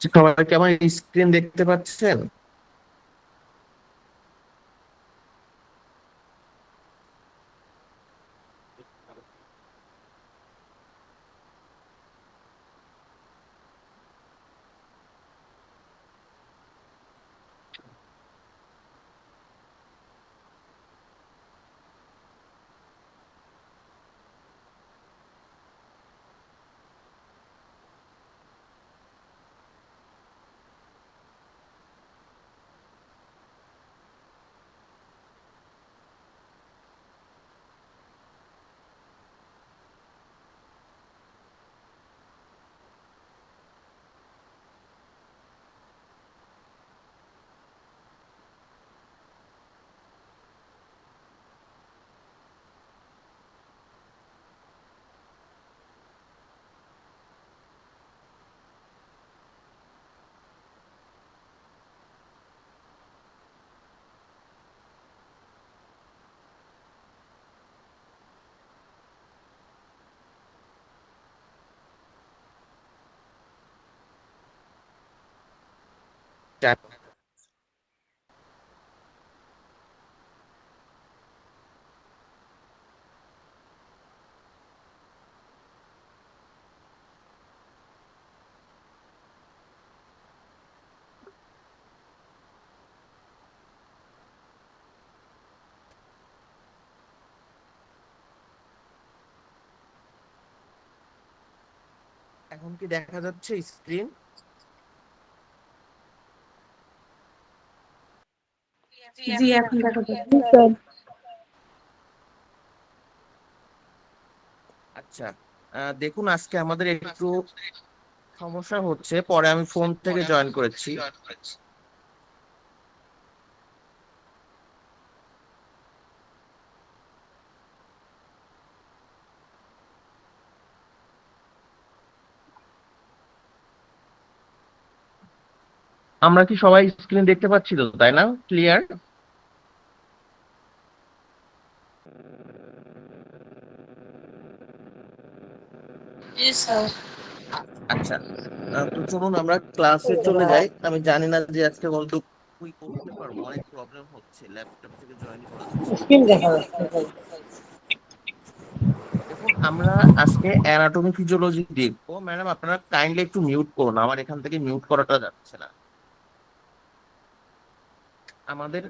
সবাই কি আমার স্ক্রিন দেখতে পাচ্ছেন? এখন কি দেখা যাচ্ছে স্ক্রিন? জি, এখন দেখা যাচ্ছে স্যার। আচ্ছা, দেখুন আজকে আমাদের একটু সমস্যা হচ্ছে, পরে আমি ফোন থেকে জয়েন করেছি। আমরা কি সবাই স্ক্রিন দেখতে পাচ্ছি তো, তাই না? ক্লিয়ার? জি স্যার। আচ্ছা, তো চলুন আমরা ক্লাসে চলে যাই। আমি জানি না যে আজকে বলতো কি করতে পারবো, অনেক প্রবলেম হচ্ছে, ল্যাপটপ থেকে জয়েন করা যাচ্ছে না। স্ক্রিন দেখা যাচ্ছে স্যার। দেখুন আমরা আজকে অ্যানাটমি ফিজিওলজি দেখবো। ম্যাডাম আপনারা কাইন্ডলি একটু মিউট করুন, আমার এখান থেকে মিউট করাটা যাচ্ছে না। আমাদের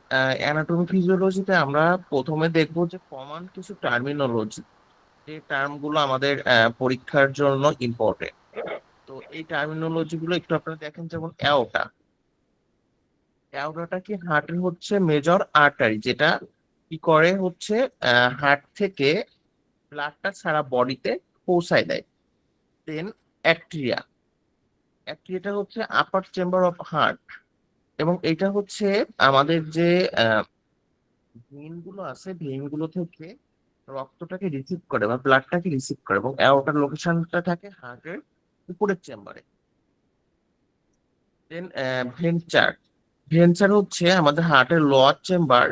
অ্যানাটমি ফিজিওলজিতে আমরা প্রথমে দেখবো যে কমন কিছু টার্মিনোলজি, যে টার্ম গুলো আমাদের পরীক্ষার জন্য ইম্পর্টেন্ট। তো এই টার্মিনোলজি গুলো একটু আপনারা দেখেন, যেমন অ্যাওটা। অ্যাওরাটা কি হার্টের হচ্ছে মেজর আর্টারি, যেটা কি করে হচ্ছে হার্ট থেকে ব্লাডটা সারা বডিতে পৌঁছায় দেয়। দেন অ্যাট্রিয়া। অ্যাট্রিয়াটা হচ্ছে আপার চেম্বার অফ হার্ট, এবং এটা হচ্ছে আমাদের যে ভেইন গুলো আছে, ভেইন গুলো থেকে রক্তটাকে রিসিভ করে বা ব্লাডটাকে রিসিভ করে, এবং অ্যাওর্টার লোকেশনটা থাকে হার্টের উপরের চেম্বারে। দেন ভেন্চার। ভেন্চার হচ্ছে আমাদের হার্টের লোয়ার চেম্বার,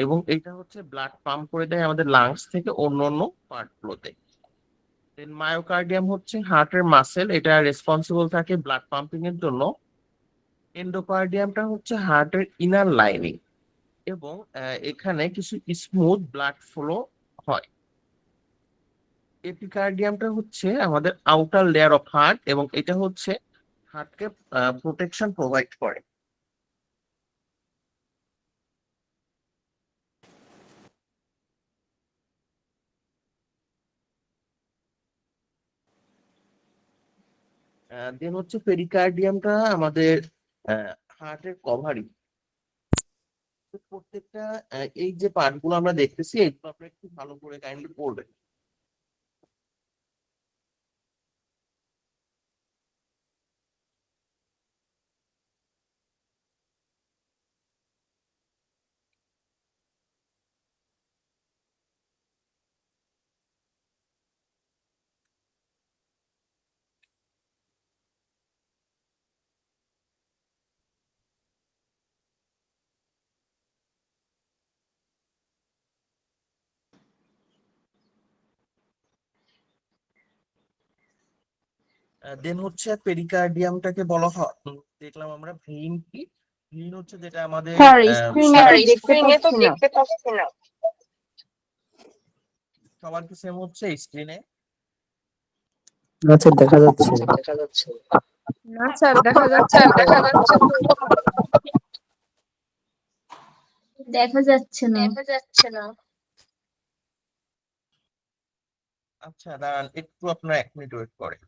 এবং এটা হচ্ছে ব্লাড পাম্প করে দেয় আমাদের লাংস থেকে অন্য অন্য পার্ট গুলোতে। দেন মায়োকার্ডিয়াম হচ্ছে হার্টের মাসেল, এটা রেসপন্সিবল থাকে ব্লাড পাম্পিং এর জন্য। এন্ডোকার্ডিয়ামটা হচ্ছে হার্টের ইনার লাইনিং, এবং এখানে কিছু স্মুথ ব্লাড ফ্লো হয়। এপিকার্ডিয়ামটা হচ্ছে আমাদের আউটার লেয়ার অফ হার্ট, এবং এটা হচ্ছে হার্টকে প্রোটেকশন প্রোভাইড করে। দেন হচ্ছে পেরিকার্ডিয়ামটা আমাদের হার্টের কভারিং। প্রত্যেকটা এই যে পার্ট গুলো আমরা দেখতেছি, এগুলো আপনারা একটু ভালো করে কাইন্ডলি পড়বেন। দেন হচ্ছে পেরিকার্ডিয়ামটাকে বলা হয়, দেখলাম আমরা ভেইন কি, ভেইন হচ্ছে যেটা আমাদের স্যার স্ক্রিনে তো দেখতে পাচ্ছি না। সবার কি সেম হচ্ছে স্ক্রিনে? আচ্ছা, দেখা যাচ্ছে। না স্যার, দেখা যাচ্ছে তো। দেখা যাচ্ছে না। আচ্ছা দাঁড়ান, একটু আপনার 1 মিনিট ওয়েট করে।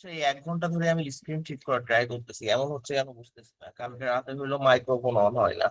সেই 1 ঘন্টা ধরে আমি স্ক্রিন ঠিক করার ট্রাই করতেছি, এমন হচ্ছে কেন বুঝতেছি না। কালকে রাতে হইলো মাইক্রোফোন অন হয় না।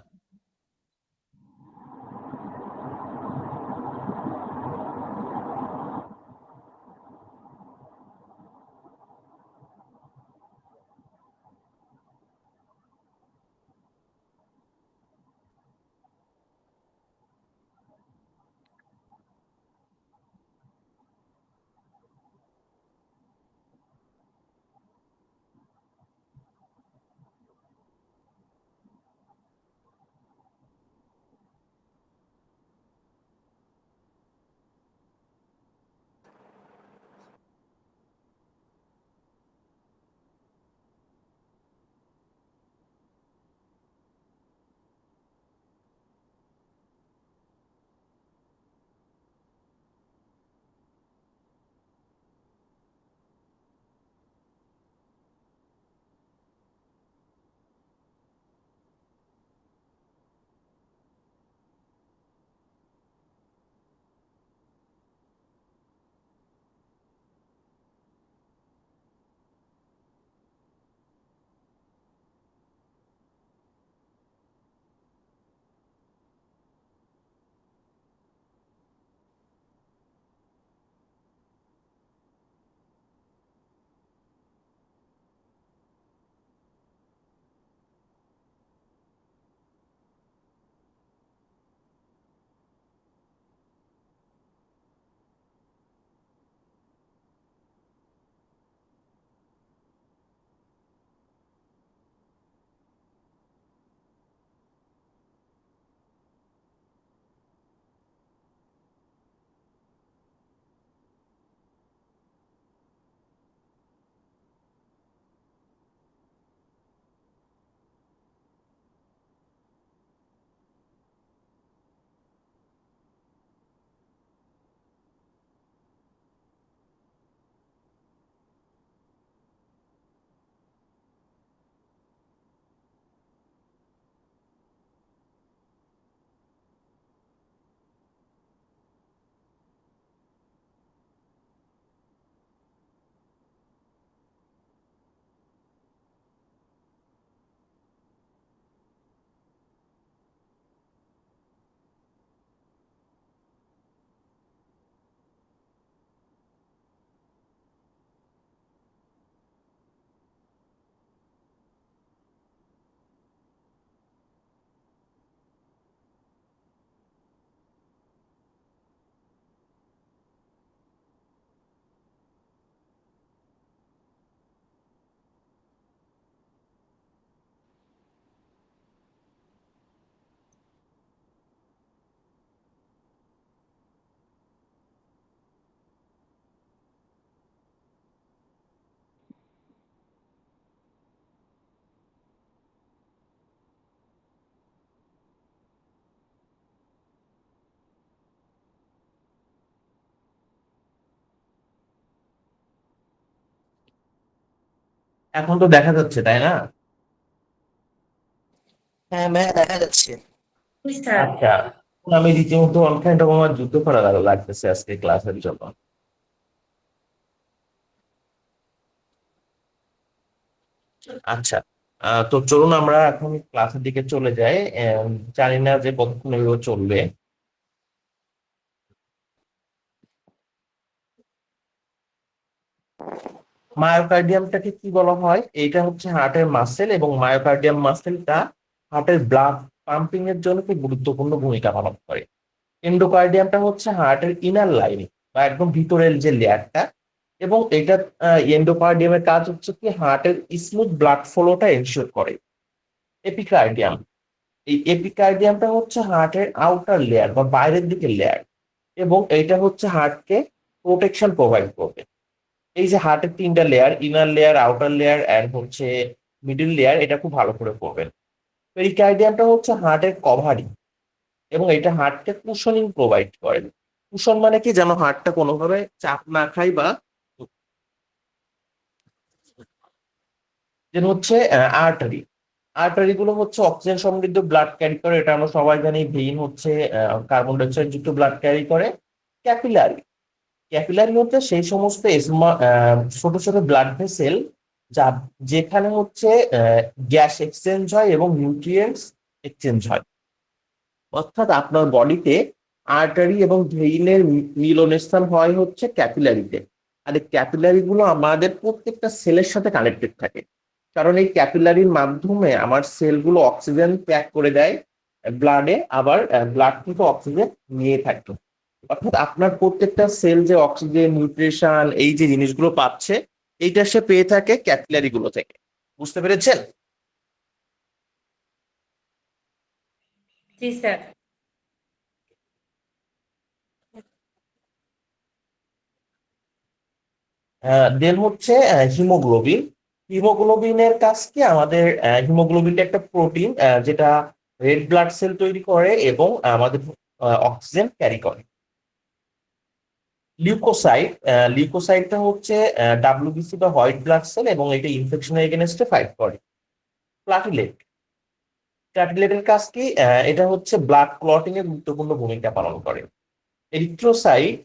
এখন তো দেখা যাচ্ছে তাই না? হ্যাঁ ম্যাম, দেখা যাচ্ছে। আচ্ছা, আমি রীতিমতো অনলাইন রকম আমার যুদ্ধ করা লাগতেছে আজকে ক্লাসের জন্য। আচ্ছা, তো চলুন আমরা এখন ক্লাসের দিকে চলে যাই। জানি না যে কতক্ষণ এগুলো চলবে। মায়োকার্ডিয়ামটাকে কি বলা হয়? এইটা হচ্ছে হার্টের মাসেল, এবং মায়োকার্ডিয়াম মাসেলটা হার্টের ব্লাড পাম্পিং এর জন্য খুব গুরুত্বপূর্ণ ভূমিকা পালন করে। এন্ডোকার্ডিয়ামটা হচ্ছে হার্টের ইনার লাইনিং বা একদম ভিতরের যে লেয়ারটা, এবং এটা এন্ডোকার্ডিয়ামের কাজ হচ্ছে কি হার্টের স্মুথ ব্লাড ফ্লোটা এনশিওর করে। এপিকার্ডিয়াম, এই এপিকার্ডিয়ামটা হচ্ছে হার্টের আউটার লেয়ার বা বাইরের দিকে লেয়ার, এবং এইটা হচ্ছে হার্টকে প্রোটেকশন প্রোভাইড করবে। এই যে হার্টের তিনটা layer, inner layer, outer layer and হচ্ছে মিডল লেয়ার, এটা খুব ভালো করে করবেন। পেরিকার্ডিয়ামটা হচ্ছে হার্টের কভারিং এবং এটা হার্টকে কুশনিং প্রোভাইড করে। কুশন মানে কি, যেন হার্টটা কোনোভাবে চাপ না খায় বা যেন হচ্ছে আর্টারি, আর্টারি গুলো হচ্ছে অক্সিজেন সমৃদ্ধ ব্লাড ক্যারি করে, এটা আমরা সবাই জানি। ভেইন হচ্ছে কার্বন ডাইঅক্সাইড যুক্ত ব্লাড ক্যারি করে। ক্যাপিলারি, ক্যাপিলারি হচ্ছে সেই সমস্ত ছোট ছোট ব্লাড ভেসেল যা যেখানে হচ্ছে গ্যাস এক্সচেঞ্জ হয় এবং নিউট্রিয়েন্টস এক্সচেঞ্জ হয়। অর্থাৎ আপনার বডিতে আর্টারি এবং ভেইনের মিলনস্থান হয় হচ্ছে ক্যাপিলারিতে। আর এই ক্যাপিলারি গুলো আমাদের প্রত্যেকটা সেলের সাথে কানেক্টেড থাকে, কারণ এই ক্যাপিলারির মাধ্যমে আমার সেলগুলো অক্সিজেন প্যাক করে দেয় ব্লাডে, আবার ব্লাড থেকে অক্সিজেন নিয়ে থাকে। অর্থাৎ আপনার প্রত্যেকটা সেল যে অক্সিজেন, নিউট্রিশন, এই যে জিনিসগুলো পাচ্ছে, এইটা সে পেয়ে থাকে ক্যাপিলারি গুলো থেকে। বুঝতে পেরেছেন? জি স্যার। দেন হচ্ছে হিমোগ্লোবিন। হিমোগ্লোবিনের কাজ কি, আমাদের হিমোগ্লোবিনটা একটা প্রোটিন যেটা রেড ব্লাড সেল তৈরি করে এবং আমাদের অক্সিজেন ক্যারি করে। লিউকোসাইট, লিউকোসাইটটা হচ্ছে ডাব্লিউবিসি বা হোয়াইট ব্লাড সেল এবং এটা ইনফেকশনের এগেনস্টে ফাইট করে। প্লাটিলেট, প্লাটিলেটের কাজ কি, এটা হচ্ছে ব্লাড ক্লটিং এর গুরুত্বপূর্ণ ভূমিকা পালন করে। এরিথ্রোসাইট,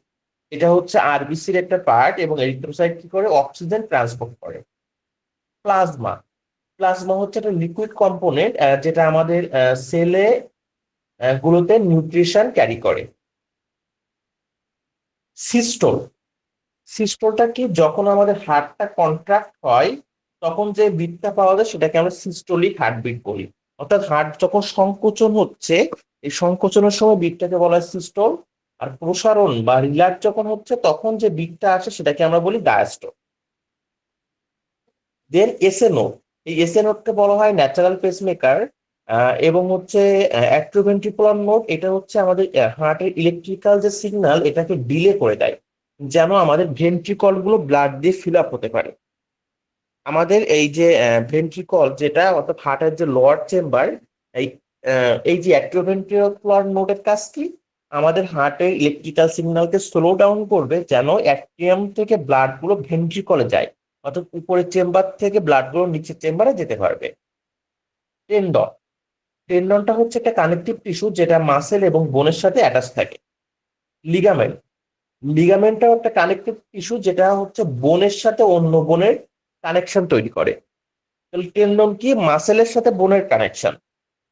এটা হচ্ছে আরবিসির একটা পার্ট এবং এরিথ্রোসাইট কি করে, অক্সিজেন ট্রান্সপোর্ট করে। প্লাজমা, প্লাজমা হচ্ছে একটা লিকুইড কম্পোনেন্ট যেটা আমাদের সেলে গুলোতে নিউট্রিশন ক্যারি করে। সিস্টোল, সিস্টোলটা কি, যখন আমাদের হার্টটা কন্ট্রাক্ট হয় তখন যে বিটটা পাওয়া যায় সেটাকে আমরা সিস্টোলিক হার্টবিট বলি। অর্থাৎ হার্ট যখন সংকোচন হচ্ছে, এই সংকোচনের সময় বিটটাকে বলা হয় সিস্টোল। আর প্রসারণ বা রিল্যাক্স যখন হচ্ছে তখন যে বিটটা আসে সেটাকে আমরা বলি ডায়াস্টোল। দেন এসএ নোড, এই এসএ নোডকে বলা হয় ন্যাচারাল পেসমেকার এবং হচ্ছে অ্যাট্রোভেন্ট্রিকুলার নোড, এটা হচ্ছে আমাদের হার্টের ইলেকট্রিক্যাল যে সিগন্যাল এটাকে ডিলে করে দেয়, যেন আমাদের ভেন্ট্রিকল গুলো ব্লাড দিয়ে ফিল আপ হতে পারে। আমাদের এই যে ভেন্ট্রিকল যেটা, অর্থাৎ হার্টের যে লোয়ার চেম্বার, এই এই যে অ্যাট্রোভেন্ট্রিকুলার নোডের কাজ কি, আমাদের হার্টের ইলেকট্রিক্যাল সিগন্যালকে স্লো ডাউন করবে যেন অ্যাট্রিয়াম থেকে ব্লাড গুলো ভেন্ট্রিকলে যায়, অর্থাৎ উপরের চেম্বার থেকে ব্লাড গুলো নিচের চেম্বারে যেতে পারবে। টেন্ডন, টেন্ডনটা হচ্ছে একটা কানেকটিভ টিস্যু যেটা মাসেল এবং বোনের সাথে অ্যাটাচ থাকে। লিগামেন্ট, লিগামেন্টটাও একটা কানেকটিভ টিস্যু যেটা হচ্ছে বোনের সাথে অন্য বোনের কানেকশন তৈরি করে। তাহলে টেন্ডন কি, মাসেলের সাথে বোনের কানেকশন।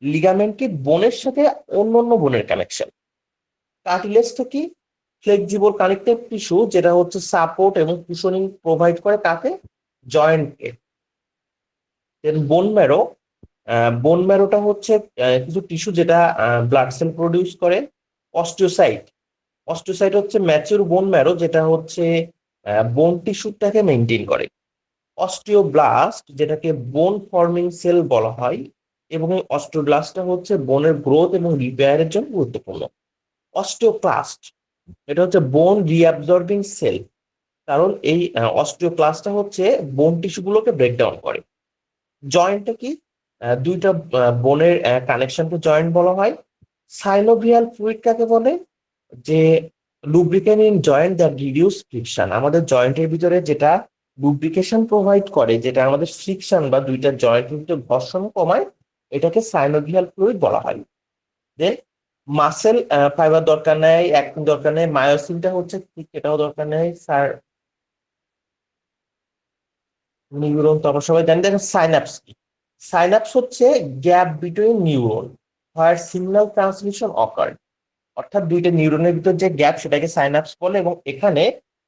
লিগামেন্ট কি, বোনের সাথে অন্য অন্য বোনের কানেকশন। কার্টিলেজটা কি, ফ্লেক্সিবল কানেকটিভ টিস্যু যেটা হচ্ছে সাপোর্ট এবং কুশনিং প্রোভাইড করে কাকে, জয়েন্টকে। দেন বোন ম্যারো, বোন ম্যারোটা হচ্ছে কিছু টিস্যু যেটা ব্লাড সেল প্রডিউস করে। অস্টিওসাইট, অস্টিওসাইট হচ্ছে ম্যাচিউর বোন ম্যারো যেটা হচ্ছে বোন টিস্যুটাকে মেনটেন করে। অস্টিওব্লাস্ট, যেটাকে বোন ফর্মিং সেল বলা হয়, এবং এই অস্টিওব্লাস্টটা হচ্ছে বোনের গ্রোথ এবং রিপেয়ারের জন্য গুরুত্বপূর্ণ। অস্টিওক্লাস্ট, এটা হচ্ছে বোন রিঅ্যাবজর্বিং সেল, কারণ এই অস্টিওক্লাস্টটা হচ্ছে বোন টিস্যুগুলোকে ব্রেকডাউন করে। জয়েন্টটা কি, দুইটা বোনের কানেকশনকে জয়েন্ট বলা হয়। সাইনোভিয়াল ফ্লুইড কাকে বলে, যে lubricant in joint that reduce friction, আমাদের জয়েন্টের ভিতরে যেটা লুব্রিকেশন প্রোভাইড করে, যেটা আমাদের ফ্রিকশন বা দুইটা জয়েন্টের ভিতরে ঘর্ষণ কমায়, এটাকে সাইনোভিয়াল ফ্লুইড বলা হয়। দেন মাসেল ফাইবার দরকার নেই, অ্যাক্টিন দরকার নেই। মায়োসিনটা হচ্ছে ঠিক, এটাও দরকার নেই স্যার। নিউরন তো আমরা সবাই জানি। দেখেন সাইন্যাপস কি, সাইন্যাপস হচ্ছে গ্যাপ বিটুইন নিউরন হোয়ার সিগন্যাল ট্রান্সমিশন অকার, অর্থাৎ দুইটা নিউরনের ভিতর যে গ্যাপ সেটাকে সাইন্যাপস বলে এবং এখানে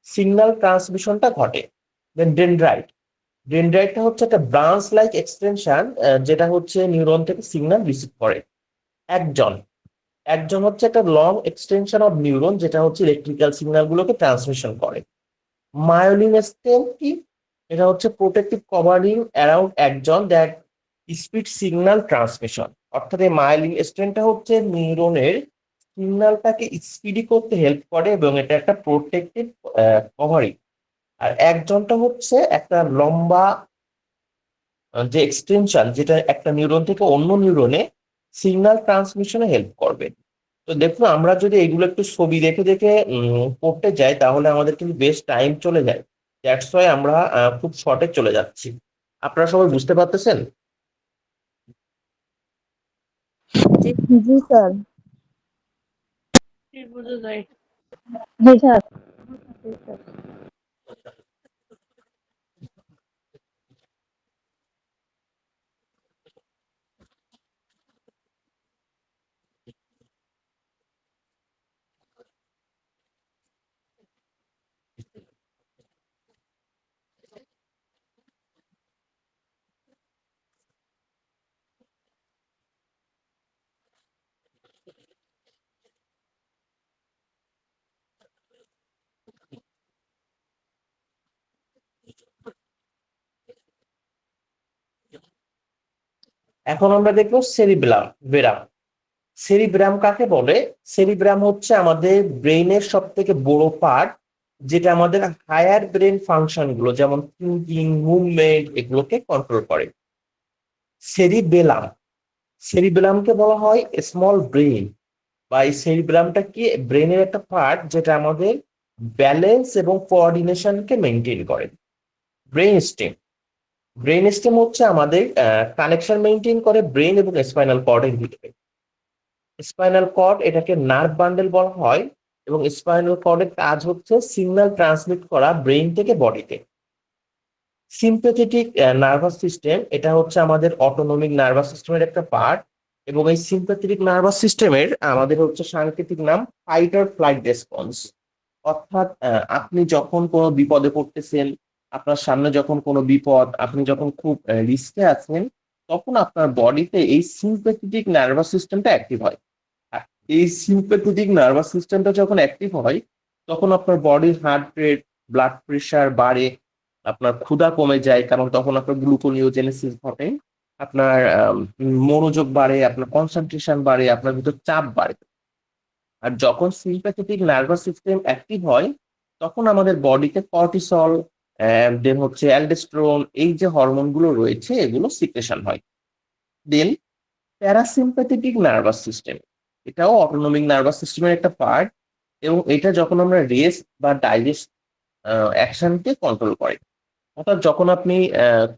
সিগন্যাল ট্রান্সমিশনটা ঘটে। দেন ডেনড্রাইট, ডেনড্রাইটটা হচ্ছে একটা ব্রাঞ্চ লাইক এক্সটেনশন যেটা হচ্ছে নিউরন থেকে সিগন্যাল রিসিভ করে। একজন, একজন হচ্ছে একটা লং এক্সটেনশন অফ নিউরন যেটা হচ্ছে ইলেকট্রিক্যাল সিগন্যাল গুলোকে ট্রান্সমিশন করে। মায়োলিন স্টেম কি, এটা হচ্ছে প্রোটেক্টিভ কভারিং অ্যারাউন্ড একজন দ্যাট স্পিড সিগন্যাল ট্রান্সমিশন, অর্থাৎ এই মায়োলিন স্টেমটা হচ্ছে নিউরনের সিগন্যালটাকে স্পিডি করতে হেল্প করে এবং এটা একটা প্রোটেক্টেড কভারিং। আর একজনটা হচ্ছে একটা লম্বা যে এক্সটেনশন, যেটা একটা নিউরন থেকে অন্য নিউরনে সিগন্যাল ট্রান্সমিশনে হেল্প করবে। তো দেখুন, আমরা যদি এগুলো একটু ছবি দেখে দেখে পড়তে যাই তাহলে আমাদের কিন্তু বেশ টাইম চলে যায়। দ্যাটস ওয়াই আমরা খুব শর্টে চলে যাচ্ছি। আপনারা সবাই বুঝতে পারতেছেন? জি স্যার। বোঝা যায়। জি স্যার। এখন আমরা দেখবো সেরিব্রাম বেরাম। সেরিব্রাম কাকে বলে? সেরিব্রাম হচ্ছে আমাদের ব্রেইনের সব থেকে বড় পার্ট, যেটা আমাদের হায়ার ব্রেন ফাংশন গুলো যেমন থিঙ্কিং, মুভমেন্ট এগুলোকে কন্ট্রোল করে। সেরিবেলাম, সেরিবেলামকে বলা হয় স্মল ব্রেন, বা এই সেরিব্রামটা কি ব্রেনের একটা পার্ট যেটা আমাদের ব্যালেন্স এবং কোঅর্ডিনেশনকে মেনটেন করে। ব্রেন স্টেম, ব্রেন স্টেম হচ্ছে আমাদের কানেকশন মেনটেন করে ব্রেন এবং স্পাইনাল কর্ডের ভিতরে। স্পাইনাল কর্ড এটাকে নার্ভ বান্ডেল বলা হয়, এবং স্পাইনাল কর্ডের কাজ হচ্ছে সিগন্যাল ট্রান্সমিট করা ব্রেইন থেকে বডিতে। সিম্প্যাথেটিক নার্ভাস সিস্টেম, এটা হচ্ছে আমাদের অটোনমিক নার্ভাস সিস্টেমের একটা পার্ট, এবং এই সিম্প্যাথেটিক নার্ভাস সিস্টেমের আমাদের হচ্ছে সাংকেতিক নাম ফাইট অর ফ্লাইট রেসপন্স। অর্থাৎ আপনি যখন কোনো বিপদে পড়তেছেন, আপনার সামনে যখন কোনো বিপদ, আপনি যখন খুব রিস্কে আছেন, তখন আপনার বডিতে এই সিম্প্যাথেটিক নার্ভাস সিস্টেমটা অ্যাক্টিভ হয়। আর এই সিম্প্যাথেটিক নার্ভাস সিস্টেমটা যখন অ্যাক্টিভ হয়, তখন আপনার বডির হার্ট রেট, ব্লাড প্রেশার বাড়ে, আপনার ক্ষুধা কমে যায়, কারণ তখন আপনার গ্লুকোনিওজেনেসিস ঘটে, আপনার মনোযোগ বাড়ে, আপনার কনসেন্ট্রেশন বাড়ে, আপনার ভিতর চাপ বাড়ে। আর যখন সিম্প্যাথেটিক নার্ভাস সিস্টেম অ্যাক্টিভ হয়, তখন আমাদের বডিতে কর্টিসল, দেন হচ্ছে অ্যালডোস্টেরন, এই যে হরমোন গুলো রয়েছে এগুলো সিক্রেশন হয়। দেন প্যারাসিম্প্যাথেটিক নার্ভাস সিস্টেম, এটাও অটোনমিক নার্ভাস সিস্টেমের একটা পার্ট, এবং এটা যখন আমরা রেস্ট বা ডাইজেস্ট অ্যাকশনকে কন্ট্রোল করে। অর্থাৎ যখন আপনি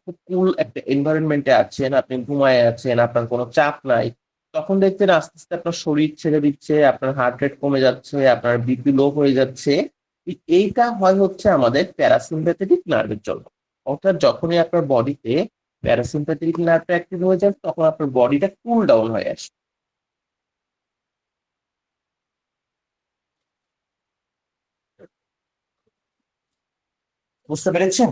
খুব কুল একটা এনভায়রনমেন্টে আছেন, আপনি ঘুমায় আছেন, আপনার কোনো চাপ নাই, তখন দেখবেন আস্তে আস্তে আপনার শরীর ছেড়ে দিচ্ছে, আপনার হার্ট রেট কমে যাচ্ছে, আপনার বিপি লো হয়ে যাচ্ছে। এইটা হয় হচ্ছে আমাদের প্যারাসিম্প্যাথেটিক নার্ভের জন্য। অর্থাৎ যখনই আপনার বডিতে প্যারাসিম্প্যাথেটিক নার্ভটা অ্যাক্টিভ হয়ে যায়, তখন আপনার বডিটা কুল ডাউন হয়ে আসে। বুঝতে পেরেছেন?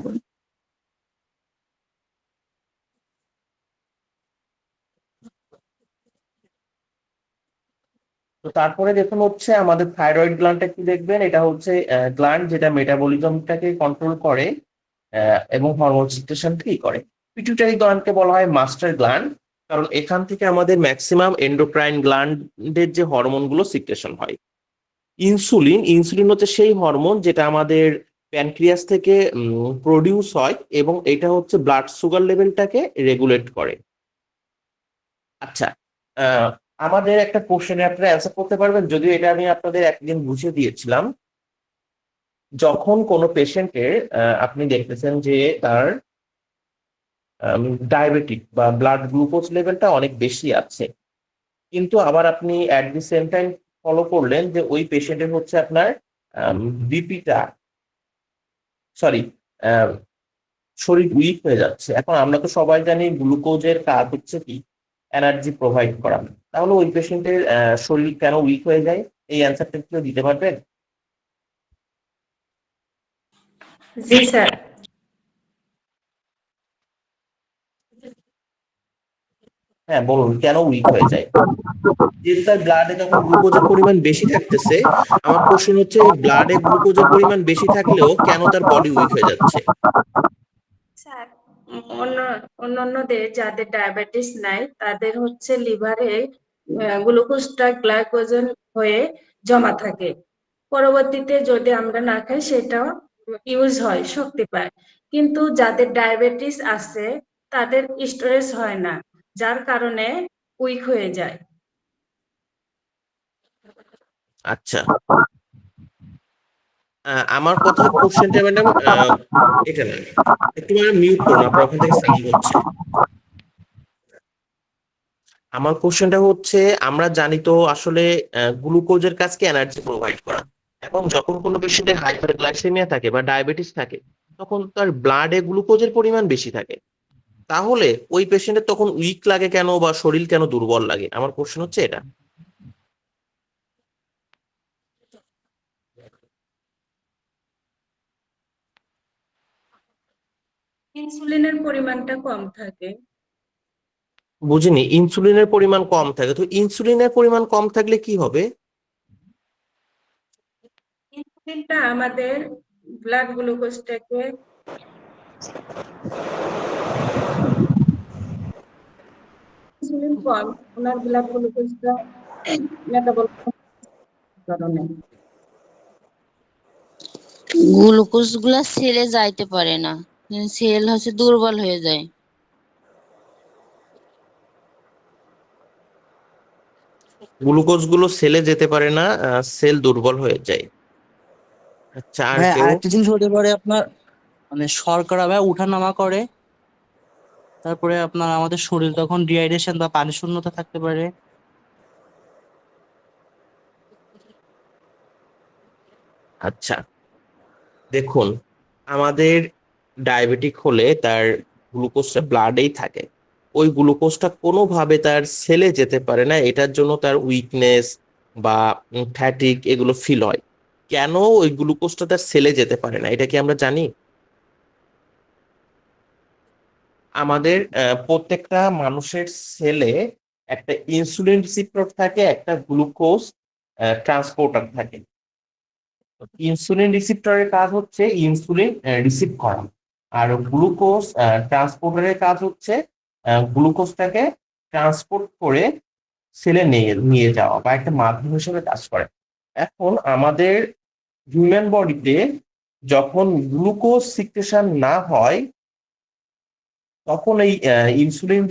তো তারপরে দেখুন হচ্ছে আমাদের থাইরয়েড গ্ল্যান্ডটা কি দেখবেন, এটা হচ্ছে গ্ল্যান্ড যেটা মেটাবলিজমটাকে কন্ট্রোল করে এবং হরমোন সিক্রেশনকেই করে। পিটুইটারি গ্ল্যান্ডকে বলা হয় মাস্টার গ্ল্যান্ড, কারণ এখান থেকে আমাদের ম্যাক্সিমাম এন্ডোক্রাইন গ্ল্যান্ডের যে হরমোনগুলো সিক্রেশন হয়। ইনসুলিন, ইনসুলিন হচ্ছে সেই হরমোন যেটা আমাদের প্যানক্রিয়াস থেকে প্রডিউস হয়, এবং এটা হচ্ছে ব্লাড সুগার লেভেলটাকে রেগুলেট করে। আচ্ছা, আহ, আমাদের একটা কোশ্চেনে আপনারা অ্যান্সার করতে পারবেন, যদিও এটা আমি আপনাদের একদিন বুঝিয়ে দিয়েছিলাম। যখন কোনো পেশেন্টের আপনি দেখতেছেন যে তার ডায়াবেটিক বা ব্লাড গ্লুকোজ লেভেলটা অনেক বেশি আছে, কিন্তু আবার আপনি at the same time follow করলেন যে ওই পেশেন্টের হচ্ছে আপনার বিপিটা, সরি, শরীর উইক হয়ে যাচ্ছে। এখন আমরা তো সবাই জানি গ্লুকোজের কাজ হচ্ছে কি, এনার্জি প্রোভাইড করা। তাহলে ওই পেশেন্টের শরীর কেন উইক হয়ে যায়, এই অ্যান্সারটা কেউ দিতে পারবেন? জি স্যার। হ্যাঁ বলুন, কেন উইক হয়ে যায়? যেহেতু তার ব্লাডে যখন গ্লুকোজের পরিমাণ বেশি থাকতেছে, আমার কোশ্চেন হচ্ছে ব্লাডে গ্লুকোজের পরিমাণ বেশি থাকলেও কেন তার বডি উইক হয়ে যাচ্ছে? স্যার, অন্য অন্যান্যদের যাদের ডায়াবেটিস নাই তাদের হচ্ছে লিভারে গ্লুকোজটা গ্লাইকোজেন হয়ে জমা থাকে। পরবর্তীতে যদি আমরা না খাই সেটা ইউজ হয়, শক্তি পায়। কিন্তু যাদের ডায়াবেটিস আছে তাদের স্টোরেজ হয় না, যার কারণে উইক হয়ে যায়। আচ্ছা, আমার কথা কোশ্চেনটা ম্যাডাম এটা না, একটু মিউট করুন, আপনার ওখান থেকে সাউন্ড হচ্ছে। আমার কোশ্চেনটা হচ্ছে, আমরা জানি তো আসলে গ্লুকোজের কাজকে এনার্জি প্রোভাইড করা। এখন যখন কোনো পেশেন্টের হাইপারগ্লাইসেমিয়া থাকে বা ডায়াবেটিস থাকে, তখন তার ব্লাডে গ্লুকোজের পরিমাণ বেশি থাকে। তাহলে ওই পেশেন্টের তখন উইক লাগে কেন বা শরীর কেন দুর্বল লাগে? আমার কোশ্চেন হচ্ছে এটা। ইনসুলিনের পরিমাণটা কম থাকে। বুঝিনি, ইনসুলিনের পরিমাণ কম থাকে তো ইনসুলিনের পরিমাণ কম থাকলে কি হবে? ইনসুলিনটা আমাদের ব্লাড গ্লুকোজটাকে ইনসুলিন কম, ওনার ব্লাড গ্লুকোজটা মেটাবলিক কারণে। গ্লুকোজ গুলা সেলে যাইতে পারে না, সেল হচ্ছে দুর্বল হয়ে যায়। গ্লুকোজ গুলো সেলে যেতে পারে না, সেল দুর্বল হয়ে যায়। আচ্ছা, আর ভাই কেউ? আরেকটা জিনিস হতে পারে আপনার, মানে শর্করা ভাই উঠানামা করে, তারপরে আপনার আমাদের শরীর তখন ডিহাইড্রেশন বা পানি শূন্যতা থাকতে পারে। আচ্ছা, দেখুন, আমাদের ডায়াবেটিক হলে তার গ্লুকোজটা ব্লাডেই থাকে। ওই গ্লুকোজটা কোনোভাবে তার সেলে যেতে পারে না, এটার জন্য তার উইকনেস বা ফ্যাটিক এগুলো ফিল হয়। কেন ওই গ্লুকোজটা তার সেলে যেতে পারে না, এটা কি আমরা জানি? আমাদের প্রত্যেকটা মানুষের সেলে একটা ইনসুলিন রিসিপ্টর থাকে, একটা গ্লুকোজ ট্রান্সপোর্টার থাকে। ইনসুলিন রিসিপ্টরের কাজ হচ্ছে ইনসুলিন রিসিভ করা, আর গ্লুকোজ ট্রান্সপোর্টারের কাজ হচ্ছে গ্লুকোজটাকে ট্রান্সপোর্ট করে সেলে নিয়ে নিয়ে যাওয়া বা একটা মাধ্যম হিসেবে কাজ করে। এখন আমাদের হিউম্যান বডিতে যখন গ্লুকোজ সিক্রেশন না হয়, তখন এই ইনসুলিন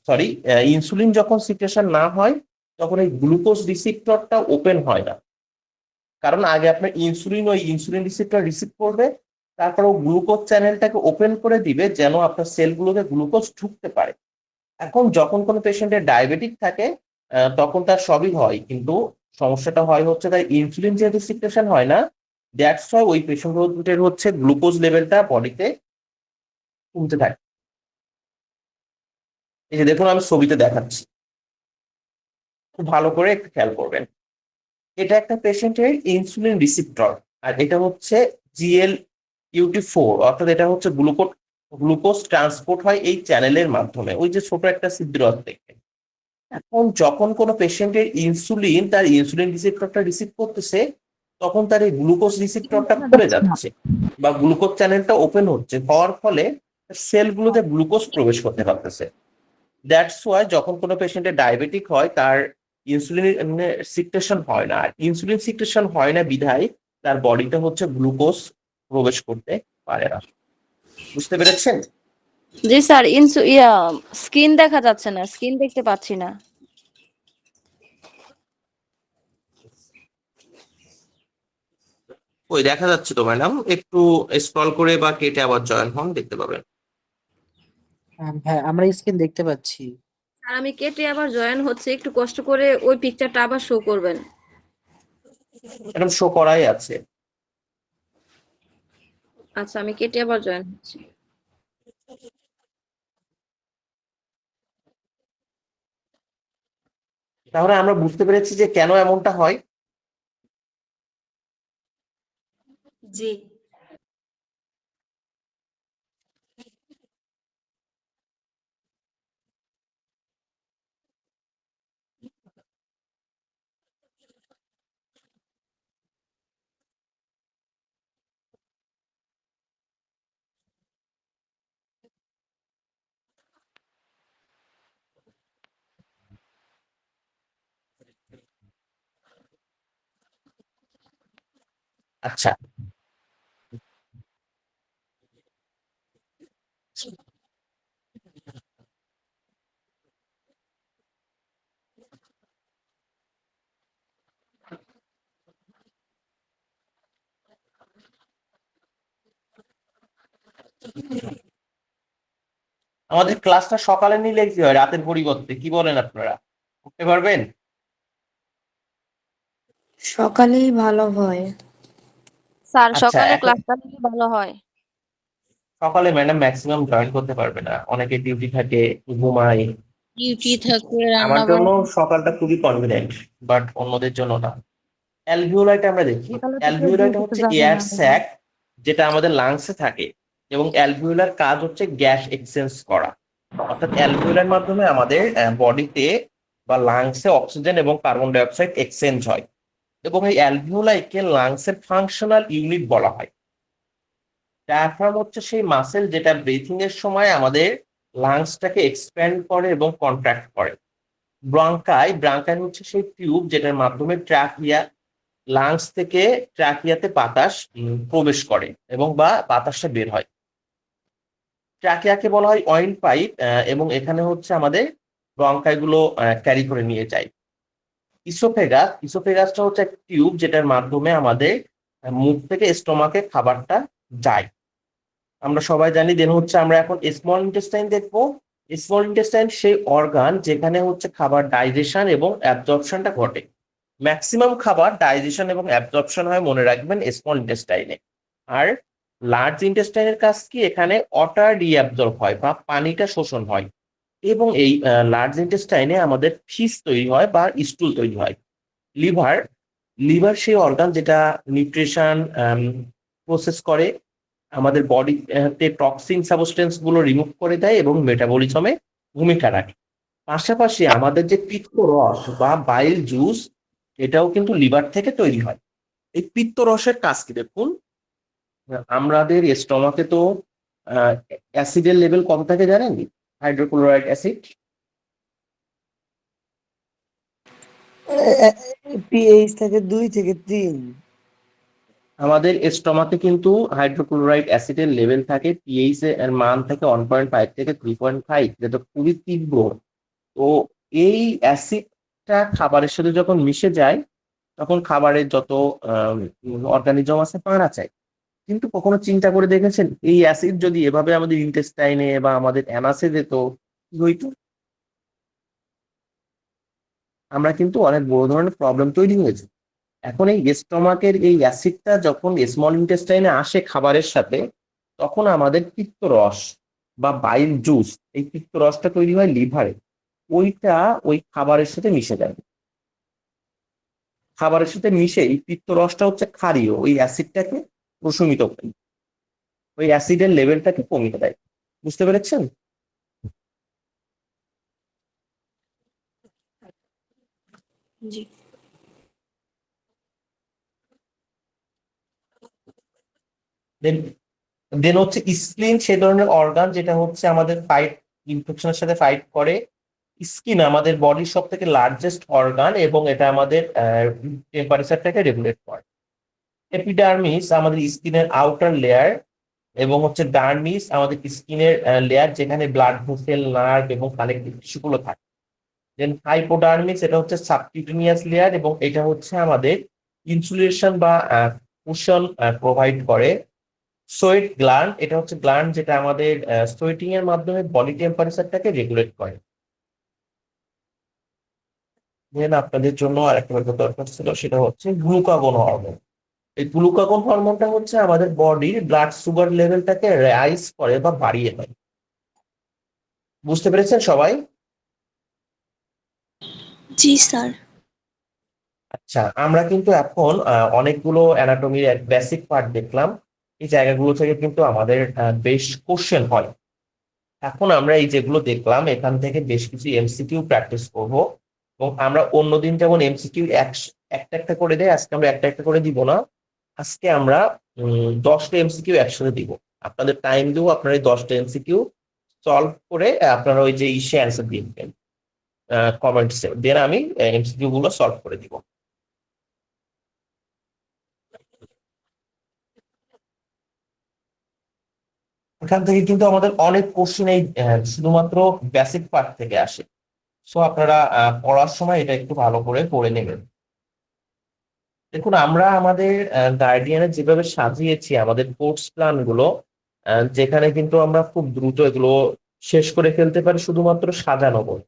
সরি ইনসুলিন যখন সিক্রেশন না হয়, তখন এই গ্লুকোজ রিসিপ্টরটা ওপেন হয় না। কারণ আগে আপনার ইনসুলিন ওই ইনসুলিন রিসিপ্টর রিসিভ করবে, তারপর ও গ্লুকোজ চ্যানেলটাকে ওপেন করে দিবে যেন আপনার সেলগুলোতে গ্লুকোজ ঢুকতে পারে। এখন যখন কোনো পেশেন্টের ডায়াবেটিক থাকে, তখন তার সবই হয়, কিন্তু সমস্যাটা হয় হচ্ছে তার ইনসুলিন যেহেতু সিক্রেশন হয় না, দ্যাটস ওয়াই ওই পেশেন্টের হচ্ছে গ্লুকোজ লেভেলটা বডিতে কমতে থাকে। এই যে দেখুন, আমি ছবিতে দেখাচ্ছি, খুব ভালো করে একটু খেয়াল করবেন। এটা একটা পেশেন্টের ইনসুলিন রিসিপ্টর, আর এটা হচ্ছে GLUT4, অর্থাৎ এটা হচ্ছে গ্লুকোজ ট্রান্সপোর্ট হয় এই চ্যানেলের মাধ্যমে, ওই যে ছোট একটা ছিদ্র আছে দেখবেন। এখন যখন কোনো পেশেন্টের ইনসুলিন তার ইনসুলিন রিসিপ্টরটা রিসিভ করতেছে, তখন তার এই গ্লুকোজ রিসিপ্টরটা শোনা খুলে যাচ্ছে না। যাচ্ছে বা গ্লুকোজ চ্যানেলটা ওপেন হচ্ছে, হওয়ার ফলে সেলগুলোতে গ্লুকোজ প্রবেশ করতে পারতেছে। দ্যাটস ওয়াই যখন কোনো পেশেন্টের ডায়াবেটিক হয়, তার ইনসুলিন সিক্রেশন হয় না, আর ইনসুলিন সিক্রেশন হয় না বিধায় তার বডিতে হচ্ছে গ্লুকোজ প্রবেশ করতে পারে না। বুঝতে পেরেছেন? জি স্যার, স্ক্রিন দেখা যাচ্ছে না, স্ক্রিন দেখতে পাচ্ছি না। ওই দেখা যাচ্ছে তো ম্যাডাম, একটু স্ক্রল করে বা কেটে আবার জয়েন হন, দেখতে পাবেন। হ্যাঁ আমরা স্ক্রিন দেখতে পাচ্ছি। স্যার আমি কেটে আবার জয়েন হচ্ছে, একটু কষ্ট করে ওই পিকচারটা আবার শো করবেন। ম্যাডাম শো করাই আছে। আচ্ছা, আমি কেটে আবার জয়েন হচ্ছি। তাহলে আমরা বুঝতে পেরেছি যে কেন এমনটা হয়। জি। আচ্ছা, আমাদের ক্লাসটা সকালে নিলে কি হয়, রাতের পরিবর্তে কি বলেন আপনারা, করতে পারবেন? সকালেই ভালো হয়। স্যার আচ্ছা, সকালে এখন ক্লাসটা নিলে ভালো হয়। সকালে ম্যাডাম ম্যাক্সিমাম জয়েন করতে পারবে না, অনেকে ডিউটি থাকে, ঘুমায়। ডিউটি থাকে, আমার রান্না জন্য বান্না। সকালটা খুবই কনভিনিয়েন্ট, বাট অন্যদের জন্য না। অ্যালভিওলাইটা আমরা দেখি। সকালে তো কেউ অ্যালভিওলাইটা ডিউটিতে হচ্ছে যাবে এয়ার না। স্যাক, যেটা আমাদের লাংসে থাকে, এবং অ্যালভিওলার কাজ হচ্ছে গ্যাস এক্সচেঞ্জ করা। অর্থাৎ অ্যালভিওলার মাধ্যমে আমাদের বডিতে বা লাংসে অক্সিজেন এবং কার্বন ডাই অক্সাইড এক্সচেঞ্জ হয়, এবং এই অ্যালভিওলাইকে লাংসের ফাংশনাল ইউনিট বলা হয়। ডায়াফ্রাম হচ্ছে সেই মাসেল যেটা ব্রিথিং এর সময় আমাদের লাংসটাকে এক্সপ্যান্ড করে এবং কন্ট্রাক্ট করে। ব্রাঙ্কাই হচ্ছে সেই টিউব যেটার মাধ্যমে ট্রাকিয়া, লাংস থেকে ট্রাকিয়াতে বাতাস প্রবেশ করে এবং বা বাতাসটা বের হয়। ট্রাকিয়াকে বলা হয় অয়েল পাইপ, এবং এখানে হচ্ছে আমাদের ব্রঙ্কাই গুলো ক্যারি করে নিয়ে যায়। ইসোফেগাসটা হচ্ছে একটা টিউব যেটার মাধ্যমে আমাদের মুখ থেকে স্টোমাকে খাবারটা যায়। আমরা সবাই জানি। দেন হচ্ছে আমরা এখন স্মল ইন্টেস্টাইন দেখবো। স্মল ইন্টেস্টাইন সেই অর্গান যেখানে হচ্ছে খাবার ডাইজেশন এবং অ্যাবজর্পশনটা ঘটে। ম্যাক্সিমাম খাবার ডাইজেশন এবং অ্যাবজর্পশন হয়, মনে রাখবেন, স্মল ইন্টেস্টাইনে। আর লার্জ ইন্টেস্টাইনের কাজ কি, এখানে ওয়াটার রিঅ্যাবজর্ব হয় বা পানিটা শোষণ হয়, এবং এই লার্জ ইন্টেস্টাইনে আমাদের ফিস তৈরি হয় বা স্টুল তৈরি হয়। লিভার লিভার সেই অর্গান যেটা নিউট্রিশন প্রসেস করে, আমাদের বডিতে টক্সিন সাবস্টেন্স গুলো রিমুভ করে দেয় এবং মেটাবলিজমে ভূমিকা রাখে। পাশাপাশি আমাদের যে পিত্ত রস বা বাইল জুস, এটাও কিন্তু লিভার থেকে তৈরি হয়। এই পিত্ত রসের কাজ কি দেখুন, আমাদের স্টমাকে তো অ্যাসিডের লেভেল কত থাকে জানেন? Hydrochloride acid. পিএইচ থাকে 2 থেকে 3। আমাদের স্টমাকে কিন্তু হাইড্রোক্লোরাইড অ্যাসিডের লেভেল থাকে, পিএইচ এর মান থাকে 1.5 থেকে 3.5, যেটা খুবই তীব্র। তো এই অ্যাসিডটা খাবারের সাথে যখন মিশে যায়, তখন খাবারের যত অর্গানিজম আছে মারা যায়। কিন্তু কখনো চিন্তা করে দেখেছেন এই অ্যাসিড যদি এভাবে আমাদের ইন্টেস্টাইনে বা আমাদের অ্যানাসে যেত, কি হইতো? আমরা কিন্তু অনেক বড় ধরনের প্রবলেম তৈরি হয়েছে। এখন এই স্টমাকের এই অ্যাসিডটা যখন স্মল ইন্টেস্টাইনে আসে খাবারের সাথে, তখন আমাদের পিত্তরস বা বাইল জুস, এই পিত্তরসটা তৈরি হয় লিভারে। ওইটা ওই খাবারের সাথে মিশে যায়। খাবারের সাথে মিশে এই পিত্তরসটা হচ্ছে ক্ষারীয়, ওই অ্যাসিডটাকে প্রশমিত করে, ওই অ্যাসিডের লেভেলটাকে কমিয়ে দেয়। বুঝতে পেরেছেন? জি। দেন দেন হচ্ছে স্প্লিন, সেই ধরনের অর্গান যেটা হচ্ছে আমাদের ফাইট, ইনফেকশনের সাথে ফাইট করে। স্কিন আমাদের বডির সব থেকে লার্জেস্ট অর্গান, এবং এটা আমাদের টেম্পারেচারটাকে রেগুলেট করে। এপিডার্মিস আমাদের স্কিনের আউটার লেয়ার, এবং হচ্ছে ডার্মিস আমাদের স্কিনের লেয়ার যেখানে ব্লাড ভেসেল, নার্ভ এবং কানেকটিভ টিস্যুগুলো থাকে। দেন হাইপোডার্মিস, এটা হচ্ছে সাবকিউটেনিয়াস লেয়ার, এবং এটা হচ্ছে আমাদের ইনসুলেশন বা কুশন প্রোভাইড করে। সোয়েট গ্ল্যান্ড, এটা হচ্ছে গ্ল্যান্ড যেটা আমাদের সোয়েটিং এর মাধ্যমে বডি টেম্পারেচারটাকে রেগুলেট করে। দেন আপনাদের জন্য আরেকটা ব্যাপার দরকার ছিল, সেটা হচ্ছে গ্লুকাগন হরমোন। এই গ্লুকাগন হরমোনটা হচ্ছে আমাদের বডির ব্লাড সুগার লেভেলটাকে রাইজ করে বা বাড়িয়ে দেয়। বুঝতে পেরেছেন সবাই? জি স্যার। আচ্ছা, আমরা কিন্তু এখন অনেকগুলো অ্যানাটমির বেসিক পার্ট দেখলাম। এই জায়গাগুলো থেকে কিন্তু আমাদের বেশ কোশ্চেন হয়। এখন আমরা এই যেগুলো দেখলাম এখান থেকে বেশ কিছু এমসিকিউ প্র্যাকটিস করব, এবং আমরা অন্যদিন যেমন এমসিকিউ একটা একটা করে দেয়, আজকে আমরা একটা একটা করে দিব না। আজকে আমরা 10টা এমসিকিউ একসাথে দিব। আপনাদের টাইম দেবো, আপনারা এই 10টা এমসিকিউ সলভ করে আপনারা ওই যে ইসে অ্যান্সার দিয়ে দিবেন কমেন্টসে, দেন আমি এমসিকিউ গুলো সলভ করে দিব। এখান থেকে কিন্তু আমাদের অনেক কোশ্চেন এই শুধুমাত্র বেসিক পার্ট থেকে আসে। সো আপনারা পড়ার সময় এটা একটু ভালো করে পড়ে নেবেন। দেখুন, আমরা আমাদের গার্ডিয়ানে যেভাবে সাজিয়েছি আমাদের কোর্স প্ল্যান গুলো, যেখানে কিন্তু আমরা খুব দ্রুত এগুলো শেষ করে ফেলতে পারি শুধুমাত্র সাজানো বই।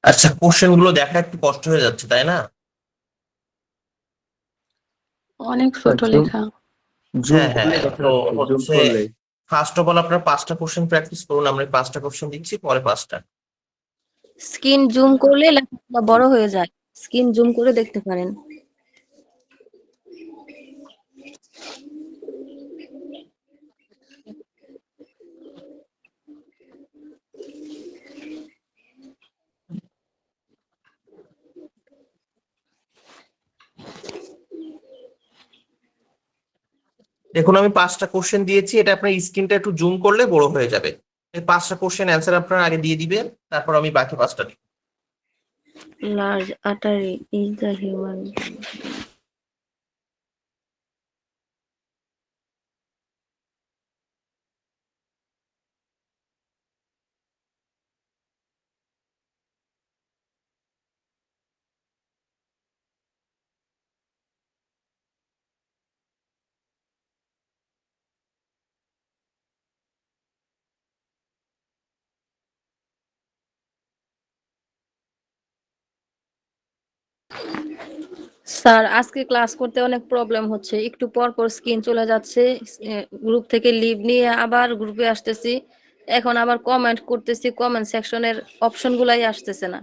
আচ্ছা, কোশ্চেন গুলো দেখা একটু কষ্ট হয়ে যাচ্ছে, তাই না? অনেক ছোট লেখা। হ্যাঁ হ্যাঁ, তো হচ্ছে ফার্স্ট অফ অল আপনার 5টা কোশ্চেন প্র্যাকটিস করুন। আমরা 5টা কোশ্চেন দিচ্ছি, পরে 5টা। স্ক্রিন জুম করলে লেখাটা বড় হয়ে যায়, স্ক্রিন জুম করে দেখতে পারেন। দেখুন, আমি 5টা কোশ্চেন দিয়েছি, এটা আপনার স্ক্রিনটা একটু জুম করলে বড় হয়ে যাবে। এই 5টা কোশ্চেন অ্যান্সার আপনারা আগে দিয়ে দিবেন, তারপর আমি বাকি 5টা দিব। Large artery is the human. Sir, আজকে ক্লাস করতে অনেক প্রবলেম হচ্ছে, একটু পর পর স্ক্রিন চলে যাচ্ছে, গ্রুপ থেকে লিভ নিয়ে আবার গ্রুপে আসতেছি, এখন আবার কমেন্ট করতেছি, কমেন্ট সেকশনের অপশন গুলাই আসতেছে না।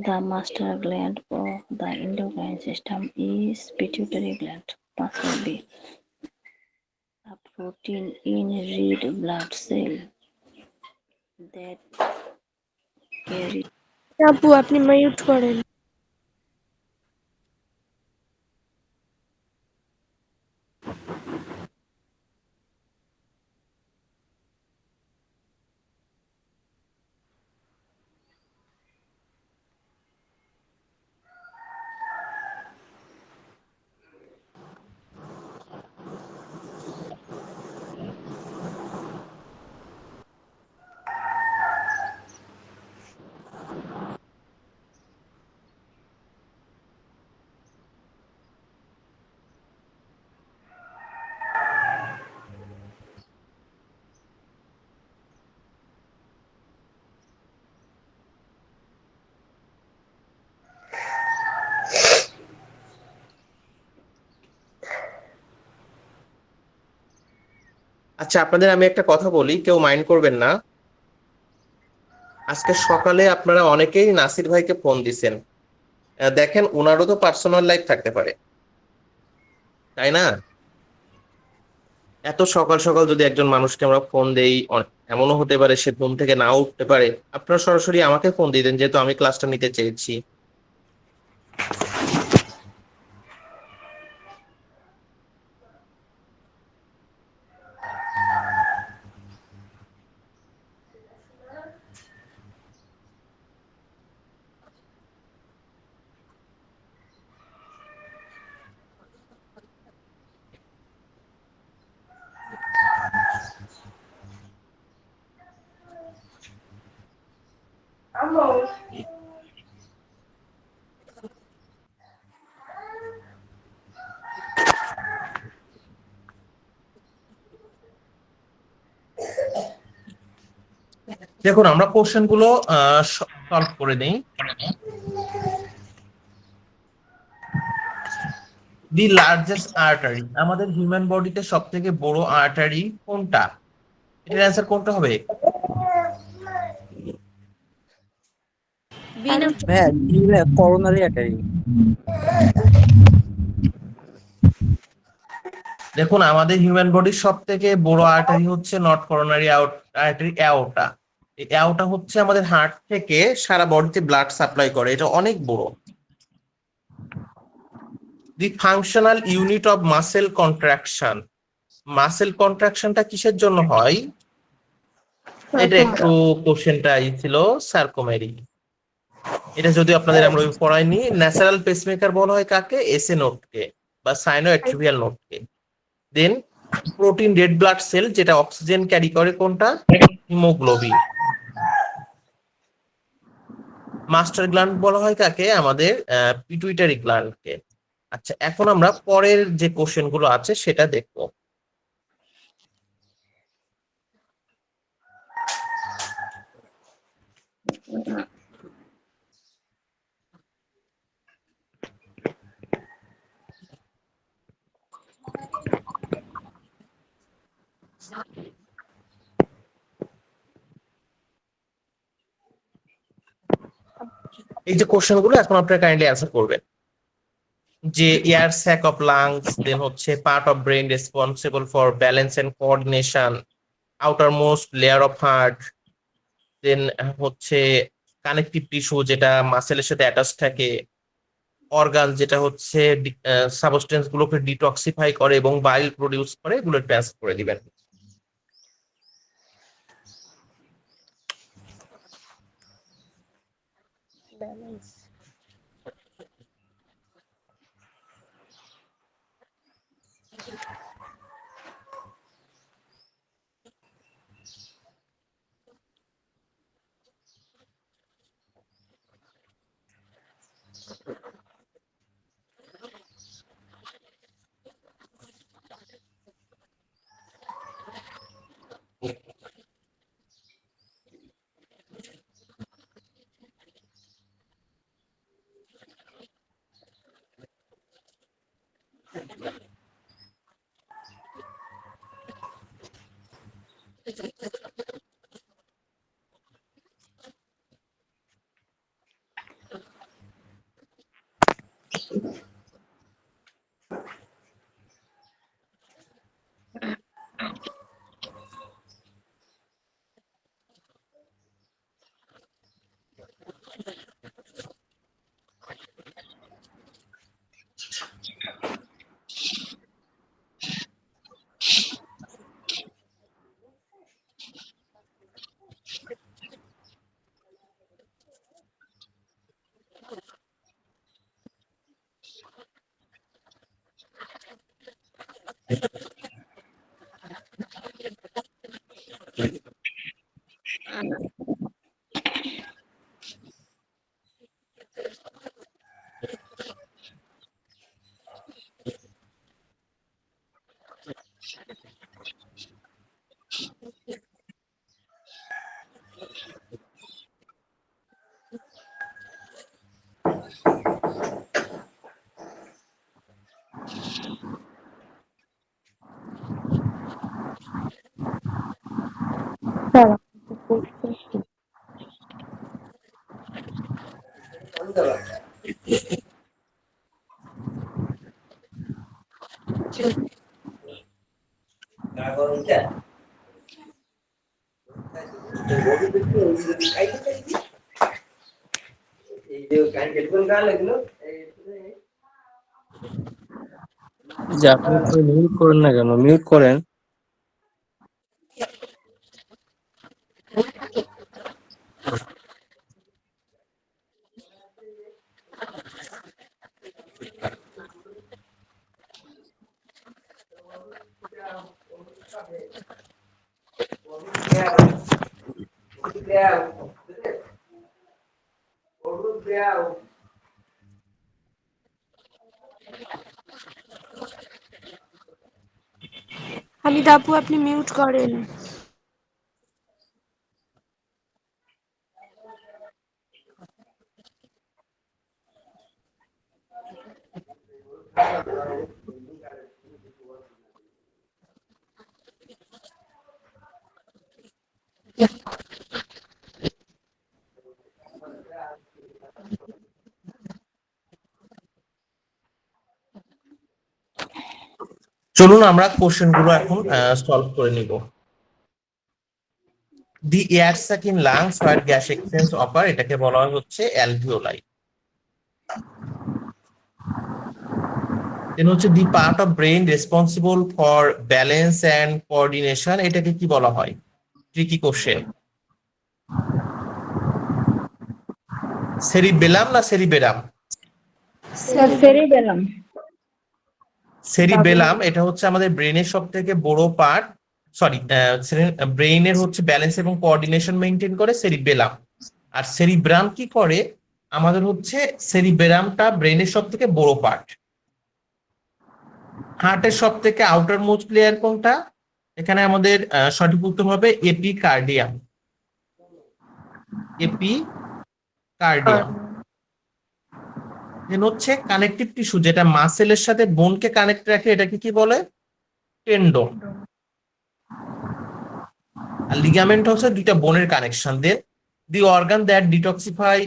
The master gland of the endocrine system is pituitary gland. Pastor B. A protein in red blood cell that carries আপু আপনি মিউট করেন। আচ্ছা, আপনাদের আমি একটা কথা বলি, কেউ মাইন্ড করবেন না। আজকে সকালে আপনারা অনেকেই নাসির ভাইকে ফোন দিছেন। দেখেন ওনারও তো পার্সোনাল লাইফ থাকতে পারে, তাই না? এত সকাল সকাল যদি একজন মানুষকে আমরা ফোন দেই, এমনও হতে পারে সে ঘুম থেকে নাও উঠতে পারে। আপনারা সরাসরি আমাকে ফোন দিতেন, যেহেতু আমি ক্লাসটা নিতে চেয়েছি। দেখুন, আমরা কোশ্চেন গুলো সলভ করে নেই। দি লার্জেস্ট আর্টারি, আমাদের হিউম্যান বডিতে সব থেকে বড় আর্টারি কোনটা? এটার অ্যান্সার কোনটা হবে? বিনা ভাইয়া করোনারি আর্টারি। দেখুন, আমাদের হিউম্যান বডির সব থেকে বড় আর্টারি হচ্ছে নট করোনারি আর্টারি, অ্যাওর্টা। এই অ্যাওর্টা হচ্ছে আমাদের হার্ট থেকে সারা বডিতে ব্লাড সাপ্লাই করে, এটা অনেক বড়। The functional unit of muscle contraction, muscle কন্ট্রাকশনটা কিসের জন্য হয়? এটা একটু কোশ্চেনটা ছিল, সার্কোমেরি। এটা যদি আপনাদের আমরা পড়াইনি। ন্যাচারাল পেসমেকার বলা হয় কাকে? এসএ নোডকে বা সাইনো অ্যাট্রিভিয়াল নোডকে। দেন প্রোটিন রেড ব্লাড সেল, যেটা অক্সিজেন ক্যারি করে, কোনটা? হিমোগ্লোবিন। মাস্টার গ্ল্যান্ড বলা হয় কাকে? আমাদের পিটুইটারি গ্ল্যান্ডকে। আচ্ছা, এখন আমরা পরের যে কোশ্চেন গুলো আছে সেটা দেখবো। এই যে কোশ্চেন গুলো এখন আপনারা কাইন্ডলি অ্যান্সার করবেন। যে air sac of lungs, then হচ্ছে part of brain responsible for balance and coordination, outermost layer of heart, then হচ্ছে কানেকটিভ টিস্যু যেটা মাসেলের সাথে অ্যাটাচ থাকে, অর্গান যেটা হচ্ছে সাবস্টেন্স গুলোকে ডিটক্সিফাই করে এবং বাইল প্রডিউস করে, এগুলো ট্রান্সফার করে দিবেন। যে আপনি মিউট করেন না কেন? মিউট করেন। হামিদ আপু আপনি মিউট করেন। চলুন আমরা কোশ্চেন গুলো এখন সলভ করে নিব। The air sac in lungs where gas exchange offer, এটাকে বলা হয় হচ্ছে অ্যালভিওলাই। দেন হচ্ছে the part of brain responsible for balance and coordination, এটাকে কি বলা হয়? Tricky question. সেরিবেলাম না সেরিবেরাম? সেরিবেলাম। সেরিবেলাম এটা হচ্ছে আমাদের ব্রেনের সব থেকে বড় পার্ট, সরি ব্রেইনের হচ্ছে ব্যালেন্স এবং কোঅর্ডিনেশন মেনটেন করে সেরিবেলাম। আর সেরিব্রাম কি করে? আমাদের হচ্ছে সেরিবেরামটা ব্রেনের সব থেকে বড় পার্ট। হার্টের সব থেকে আউটার মোস্ট লেয়ার কোনটা? এখানে আমাদের সঠিক উত্তর হবে এপিকার্ডিয়াম। এপিকার্ডিয়াম। দেন হচ্ছে কানেকটিভ টিস্যু, যেটা মাসেলের সাথে বোনকে কানেক্ট রাখে, এটাকে কি বলে? টেন্ডন। আর লিগামেন্ট হচ্ছে দুইটা বোনের connection. Then the organ that detoxify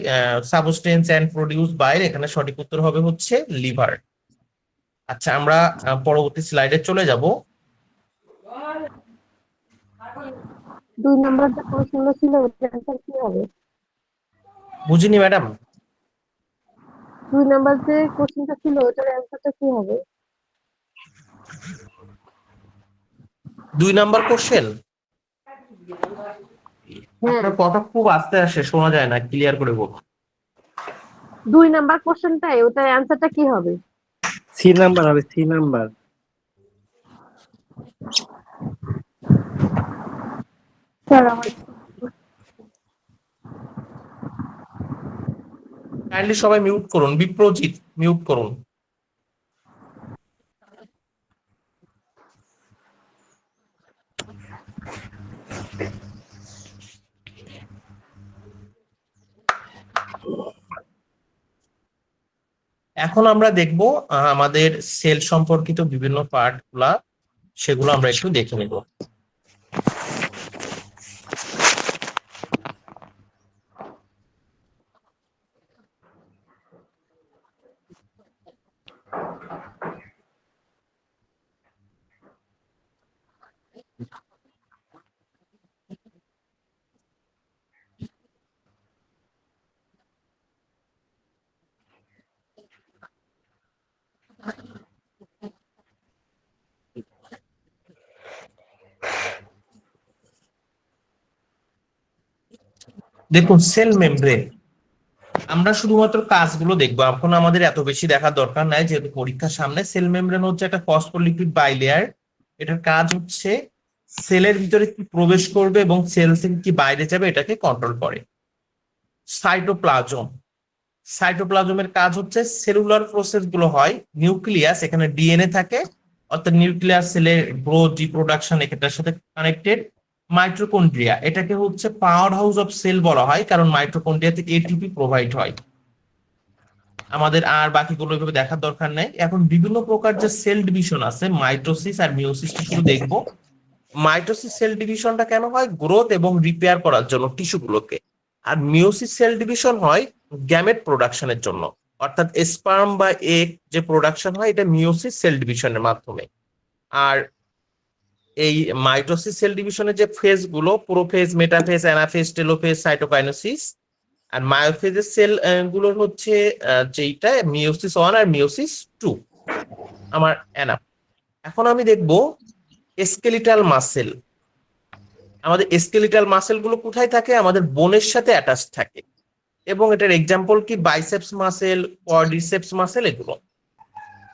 substance and produce bile, এখানে সঠিক উত্তর হবে হচ্ছে লিভার। আচ্ছা, আমরা পরবর্তী স্লাইডে চলে যাব। 2 নাম্বার যে প্রশ্নটা ছিল ওটার অ্যান্সার কি হবে? বুঝিনি ম্যাডাম। 2 নাম্বার যে কোশ্চেনটা ছিল ওটার অ্যান্সারটা কি হবে? 2 নাম্বার কোশ্চেন, হ্যাঁ, আপনার কথা খুব আস্তে আসে, শোনা যায় না, ক্লিয়ার করে বলুন। 2 নাম্বার কোশ্চেনটাই ওটার অ্যান্সারটা কি হবে? সি নাম্বার হবে, সি নাম্বার। স্যার আমার কাইন্ডলি সবাই মিউট করুন। বিপ্রজিৎ মিউট করুন। এখন আমরা দেখব আমাদের সেল সম্পর্কিত বিভিন্ন পার্ট গুলা, সেগুলো আমরা একটু দেখে নেব। দেখুন, সেল মেমব্রেন, আমরা শুধুমাত্র কাজগুলো দেখবো, এখন আমাদের এত বেশি দেখার দরকার নাই যেহেতু পরীক্ষার সামনে। সেল মেমব্রেন হচ্ছে একটা ফসফোলিপিড বাইলেয়ার। এটার কাজ হচ্ছে সেলের ভিতরে কি প্রবেশ করবে এবং সেল থেকে কি বাইরে যাবে এটাকে কন্ট্রোল করে। সাইটোপ্লাজম, সাইটোপ্লাজমের কাজ হচ্ছে সেলুলার প্রসেস গুলো হয়। নিউক্লিয়াস, এখানে ডিএনএ থাকে, অর্থাৎ নিউক্লিয়াস সেলের গ্রোথ রিপ্রোডাকশন এটার সাথে কানেক্টেড। মাইটোকন্ড্রিয়া, এটাকে হচ্ছে পাওয়ার হাউস অফ সেল বলা হয়, কারণ মাইটোকন্ড্রিয়াতে এটিপি প্রোভাইড হয়। আমাদের আর বাকিগুলো এভাবে দেখার দরকার নেই। এখন বিভিন্ন প্রকার যে সেল ডিভিশন আছে, মাইটোসিস আর মিওসিসটা শুধু দেখবো। মাইটোসিস সেল ডিভিশনটা কেন হয়? গ্রোথ এবং রিপেয়ার করার জন্য টিস্যুগুলোকে। আর মিওসিস সেল ডিভিশন হয় গ্যামেট প্রোডাকশনের জন্য, অর্থাৎ স্পার্ম বা এগ যে প্রোডাকশন হয় এটা মিওসিস সেল ডিভিশনের মাধ্যমে। আর এই মাইটোসিস সেল ডিভিশনের যে ফেজ গুলো, prophase, metaphase, anaphase, telophase, cytokinesis, আর মায়োফেজের সেল গুলোর হচ্ছে যেইটা মিওসিস 1 আর মিওসিস 2। আমার এনাফ। এখন আমি দেখবো স্কেলিটাল মাসেল। আমাদের স্কেলিটাল মাসেল গুলো কোথায় থাকে? আমাদের বোনের সাথে অ্যাটাচ থাকে, এবং এটার এক্সাম্পল কি? বাইসেপস মাসেল, কোয়াড্রিসেপস মাসেল, এগুলো।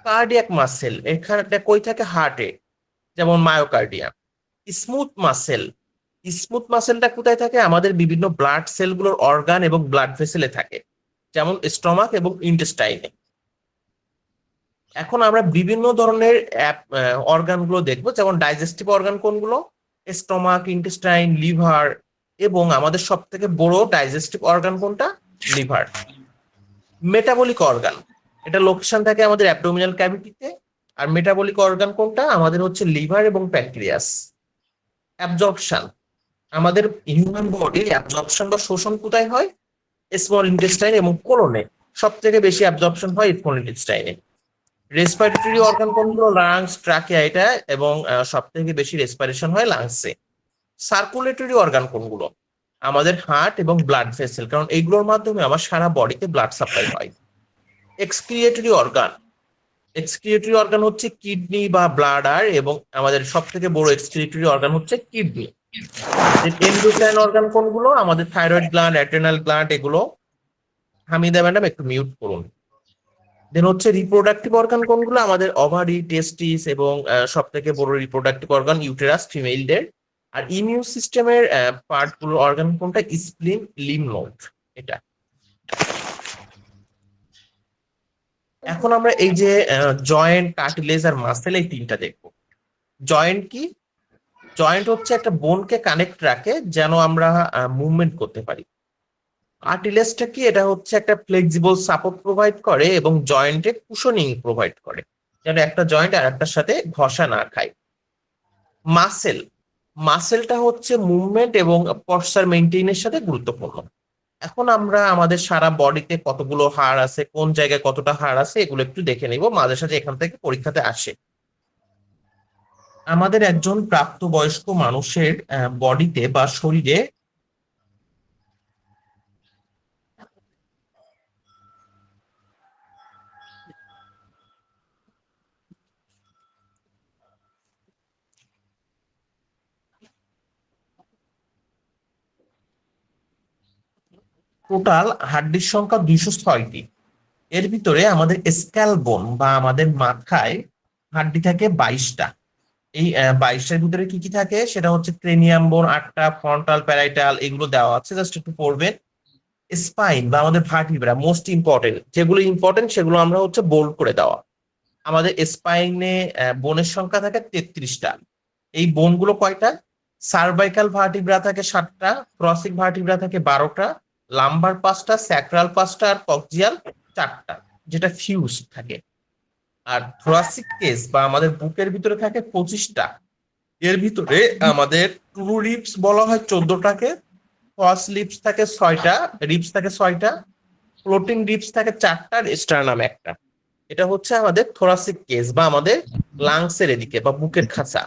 কার্ডিয়াক মাসেল এখানে কই থাকে? হার্টে, যেমন মায়োকার্ডিয়াম। স্মুথ মাসেল, স্মুথ মাসেলটা কোথায় থাকে? আমাদের বিভিন্ন ব্লাড সেলগুলোর অর্গান এবং ব্লাড ভেসেলে থাকে, যেমন স্টমাক এবং ইন্টেস্টাইনে। এখন আমরা বিভিন্ন ধরনের অর্গানগুলো দেখবো, যেমন ডাইজেস্টিভ অর্গান কোনগুলো? স্টমাক, ইন্টেস্টাইন, লিভার, এবং আমাদের সব থেকে বড় ডাইজেস্টিভ অর্গান কোনটা? লিভার। মেটাবলিক অর্গান, এটা লোকেশন থাকে আমাদের অ্যাবডোমিনাল ক্যাভিটিতে। আর মেটাবলিক অর্গান কোনটা? আমাদের হচ্ছে লিভার এবং প্যানক্রিয়াস। অ্যাবজর্পশন, আমাদের হিউম্যান বডি অ্যাবজর্পশন বা শোষণ কোথায় হয়? স্মল ইন্টেস্টাইন এবং কোলনে। সব থেকে বেশি অ্যাবজর্পশন হয় স্মল ইন্টেস্টাইনে। রেসপিরেটরি অর্গান কোনগুলো? লাংস, ট্রাকিয়া, এটা, এবং সব থেকে বেশি রেসপিরেশন হয় লাংসে। সার্কুলেটরি অর্গান কোনগুলো? আমাদের হার্ট এবং ব্লাড ভেসেল, কারণ এইগুলোর মাধ্যমে আমার সারা বডিতে ব্লাড সাপ্লাই হয়। এক্সক্রিয়েটরি অর্গান, এক্সক্রিয়েটরি অর্গান হচ্ছে কিডনি বা ব্লাডার, এবং আমাদের সব থেকে বড় এক্সক্রিয়েটরি অর্গান হচ্ছে কিডনি। এন্ডোক্রাইন অর্গান কোনগুলো? আমাদের থাইরয়েড গ্ল্যান্ড, অ্যাড্রেনাল গ্ল্যান্ড, এগুলো। হামিদা ম্যাডাম একটু মিউট করুন। দেন হচ্ছে রিপ্রোডাক্টিভ অর্গান কোনগুলো? আমাদের ওভারি, টেস্টিস, এবং সব থেকে বড় রিপ্রোডাক্টিভ অর্গান ইউটেরাস, ফিমেলদের। আর ইমিউন সিস্টেমের পার্ট গুলো অর্গান কোনটা? স্প্লিন, লিম্ফ নোড, এটা। এখন আমরা এই যে জয়েন্ট, কার্টিলেজ আর মাসেল, এই তিনটা দেখবো। জয়েন্ট কি? জয়েন্ট হচ্ছে একটা বোনকে কানেক্ট রাখে যেন আমরা মুভমেন্ট করতে পারি। কার্টিলেজটা কি? এটা হচ্ছে একটা ফ্লেক্সিবল সাপোর্ট প্রোভাইড করে এবং জয়েন্টে কুশনিং প্রোভাইড করে, যেন একটা জয়েন্ট আর একটার সাথে ঘষা না খায়। মাসেল, মাসেলটা হচ্ছে মুভমেন্ট এবং পশ্চার মেইনটেইনের সাথে গুরুত্বপূর্ণ। এখন আমরা আমাদের সারা বডিতে কতগুলো হাড় আছে, কোন জায়গায় কতটা হাড় আছে, এগুলো একটু দেখে নিব, মাঝে সাঝে এখান থেকে পরীক্ষাতে আসে। আমাদের একজন প্রাপ্তবয়স্ক মানুষের বডিতে বা শরীরে টোটাল হাড্ডির সংখ্যা 206টি। এর ভিতরে আমাদের স্ক্যাল বোন বা আমাদের মাথায় হাড্ডি থাকে 22টা। এই 22টার ভিতরে কি কি থাকে? সেটা হচ্ছে ক্রেনিয়াম বোন 8টা, ফ্রন্টাল, প্যারাইটাল, এগুলো দেওয়া আছে, জাস্ট একটু পড়বেন। স্পাইন বা আমাদের ভার্টিব্রা, মোস্ট ইম্পর্টেন্ট, যেগুলো ইম্পর্টেন্ট সেগুলো আমরা হচ্ছে বোল্ড করে দেওয়া। আমাদের স্পাইনে বোনের সংখ্যা থাকে 33টা। এই বোনগুলো কয়টা? সার্ভাইকাল ভার্টিব্রা থাকে 7টা, থ্রাসিক ভার্টিব্রা থাকে 12টা, লাম্বার 5টা, স্যাক্রাল 5টা, আর কক্সিয়াল 4টা, যেটা ফিউজ থাকে। আর থোরাসিক কেস বা আমাদের বুকের ভিতরে থাকে 25টা। এর ভিতরে আমাদের ট্রু রিবস বলা হয় 14টাকে, ফলস লিপস থাকে 6টা, রিবস থাকে 6টা, ফ্লোটিং রিবস থাকে 4টা, আর স্টার্নাম 1টা। এটা হচ্ছে আমাদের থোরাসিক কেস বা আমাদের লাংসের এদিকে বা বুকের খাঁচা।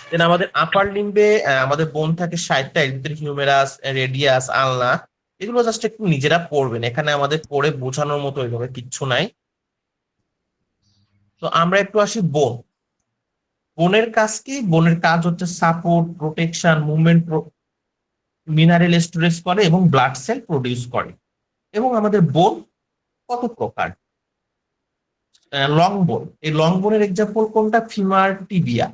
দেন আমাদের আপার লিম্বে আমাদের বোন থাকে 60টা, এর ভিতরে হিউমেরাস, রেডিয়াস, আলনা, এগুলো জাস্ট একটু নিজেরা পড়বেন, এখানে আমাদের পড়ে বোঝানোর মতো ওইভাবে কিচ্ছু নাই। তো আমরা একটু আসি বোন। বোনের কাজ কি? বোনের কাজ হচ্ছে support, protection, movement, mineral storage করে এবং ব্লাড সেল প্রডিউস করে। এবং আমাদের বোন কত প্রকার? লং বোন, এই লং বোনের এক্সাম্পল কোনটা? Femur, tibia.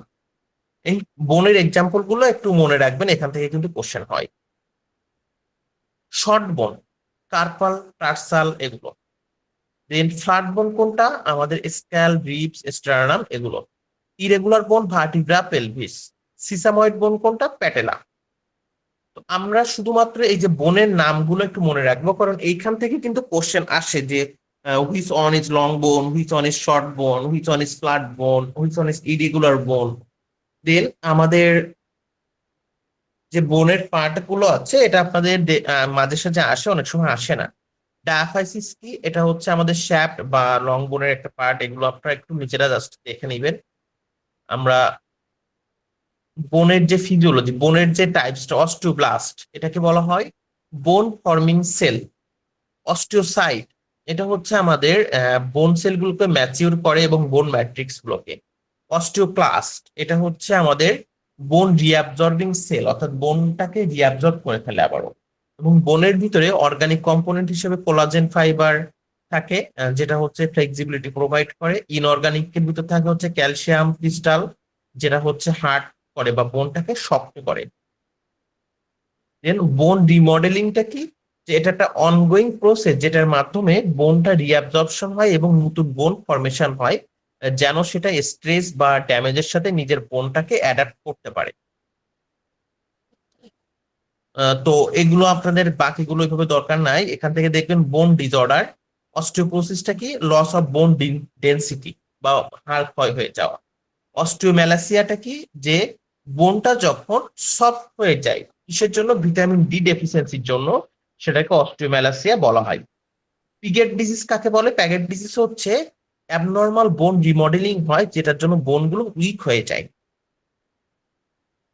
এই বোনের এক্সাম্পল গুলো একটু মনে রাখবেন, এখান থেকে কিন্তু কোশ্চেন হয়। শর্ট বোন, কার্পাল, টার্সাল, এগুলো। দেন ফ্ল্যাট বোন কোনটা? আমাদের স্ক্যাল, রিবস, স্টার্নাম, এগুলো। ইরেগুলার বোন ভার্টিব্রা, পেলভিস। সিসাময়েড বোন কোনটা? প্যাটেলা। তো আমরা শুধুমাত্র এই যে বোনের নামগুলো একটু মনে রাখবো, কারণ এইখান থেকে কিন্তু কোশ্চেন আসে যে হুইচ অন ইজ লং বোন, হুইচ অন ইজ শর্ট বোন, হুইচ অন ইজ ফ্ল্যাট বোন, হুইচ অন ইজ ইরেগুলার বোন। দেন আমাদের যে বোনের পার্ট গুলো আছে এটা আপনাদের মাঝে সাঝে আসে, অনেক সময় আসে না। ডায়াফাইসিস কি? এটা হচ্ছে আমাদের শ্যাফট বা লং বোনের একটা পার্ট, এগুলো আপনারা একটু নিজেরা জাস্ট দেখে নিবেন। আমরা বোনের যে ফিজিওলজি, বোনের যে টাইপসটা, অস্টিওব্লাস্ট এটাকে বলা হয় বোন ফর্মিং সেল। অস্টিওসাইট এটা হচ্ছে আমাদের বোন সেলগুলোকে ম্যাচিউর করে এবং বোন ম্যাট্রিক্স গুলোকে। অস্টিওক্লাস্ট এটা হচ্ছে আমাদের বোন রিঅ্যাবজর্বিং সেল, অর্থাৎ বোনটাকে রিঅ্যাবজর্ব করে ফেলে আবারও। এবং বোনের ভিতরে অর্গানিক কম্পোনেন্ট হিসেবে কোলাজেন ফাইবার থাকে, যেটা হচ্ছে ফ্লেক্সিবিলিটি প্রোভাইড করে। ইনঅর্গানিক এর ভিতর থাকে হচ্ছে ক্যালসিয়াম ক্রিস্টাল, যেটা হচ্ছে হার্ড করে বা বোনটাকে শক্ত করে। দেন বোন রিমডেলিংটা কি? যে এটা একটা অনগোয়িং প্রসেস, যেটার মাধ্যমে বোনটা রিঅ্যাবজর্পশন হয় এবং নতুন বোন ফরমেশন হয়, যেন সেটা স্ট্রেস বা ড্যামেজের সাথে নিজের বোনটাকে অ্যাডাপ্ট করতে পারে। তো এগুলো আপনাদের বাকিগুলো এভাবে দরকার নাই। এখান থেকে দেখবেন বোন ডিসঅর্ডার। অস্টিওপোরোসিসটা কি? লস অফ বোন ডেনসিটি বা হাড় ক্ষয় হয়ে যাওয়া। অস্টিওম্যালাসিয়াটা কি? যে বোনটা যখন সফট হয়ে যায়, কিসের জন্য? ভিটামিন ডি ডেফিসিয়েন্সির জন্য, সেটাকে অস্টিওম্যালাসিয়া বলা হয়। পিগেট ডিজিজ কাকে বলে? প্যাগেট ডিজিজ হচ্ছে অ্যাবনর্মাল বোন রিমডেলিং হয়, যেটার জন্য বোনগুলো উইক হয়ে যায়।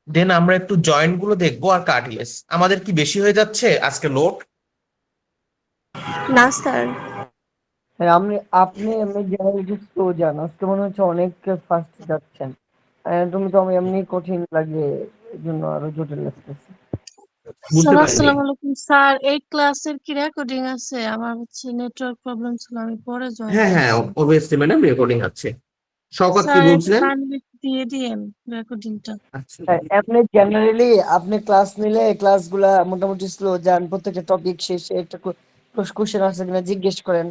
দেন আমরা একটু জয়েন্ট গুলো দেখবো আর কার্টিলেজ। আমাদের কি বেশি হয়ে যাচ্ছে আজকে লোড? না স্যার। হ্যাঁ, আপনি এমনি জেনারেল তো জান, আজকে মনে হচ্ছে অনেক ফাস্ট যাচ্ছেন। তুমি তো আমি এমনি কঠিন লাগে, এই জন্য আরো জটিল লাগতেছে। বুঝতে স্যার পারিনি। আসসালামু আলাইকুম স্যার, এই ক্লাসের কি রেকর্ডিং আছে? আমার হচ্ছে নেটওয়ার্ক প্রবলেম ছিল, আমি পরে জয়েন হ্যাঁ হ্যাঁ, করছি। অবভিয়াসলি ম্যাডাম, রেকর্ডিং আছে। শওকত কি স্যার একটু বলছিলেন? কাইন্ডলি দিয়ে দিয়েন রেকর্ডিংটা। আচ্ছা। হ্যাঁ, এমনি জেনারেলি আপনি ক্লাস নিলে ক্লাসগুলা মোটামুটি স্লো যান, প্রত্যেকটা টপিক শেষে একটা কোশ্চেন আছে কিনা জিজ্ঞেস করেন।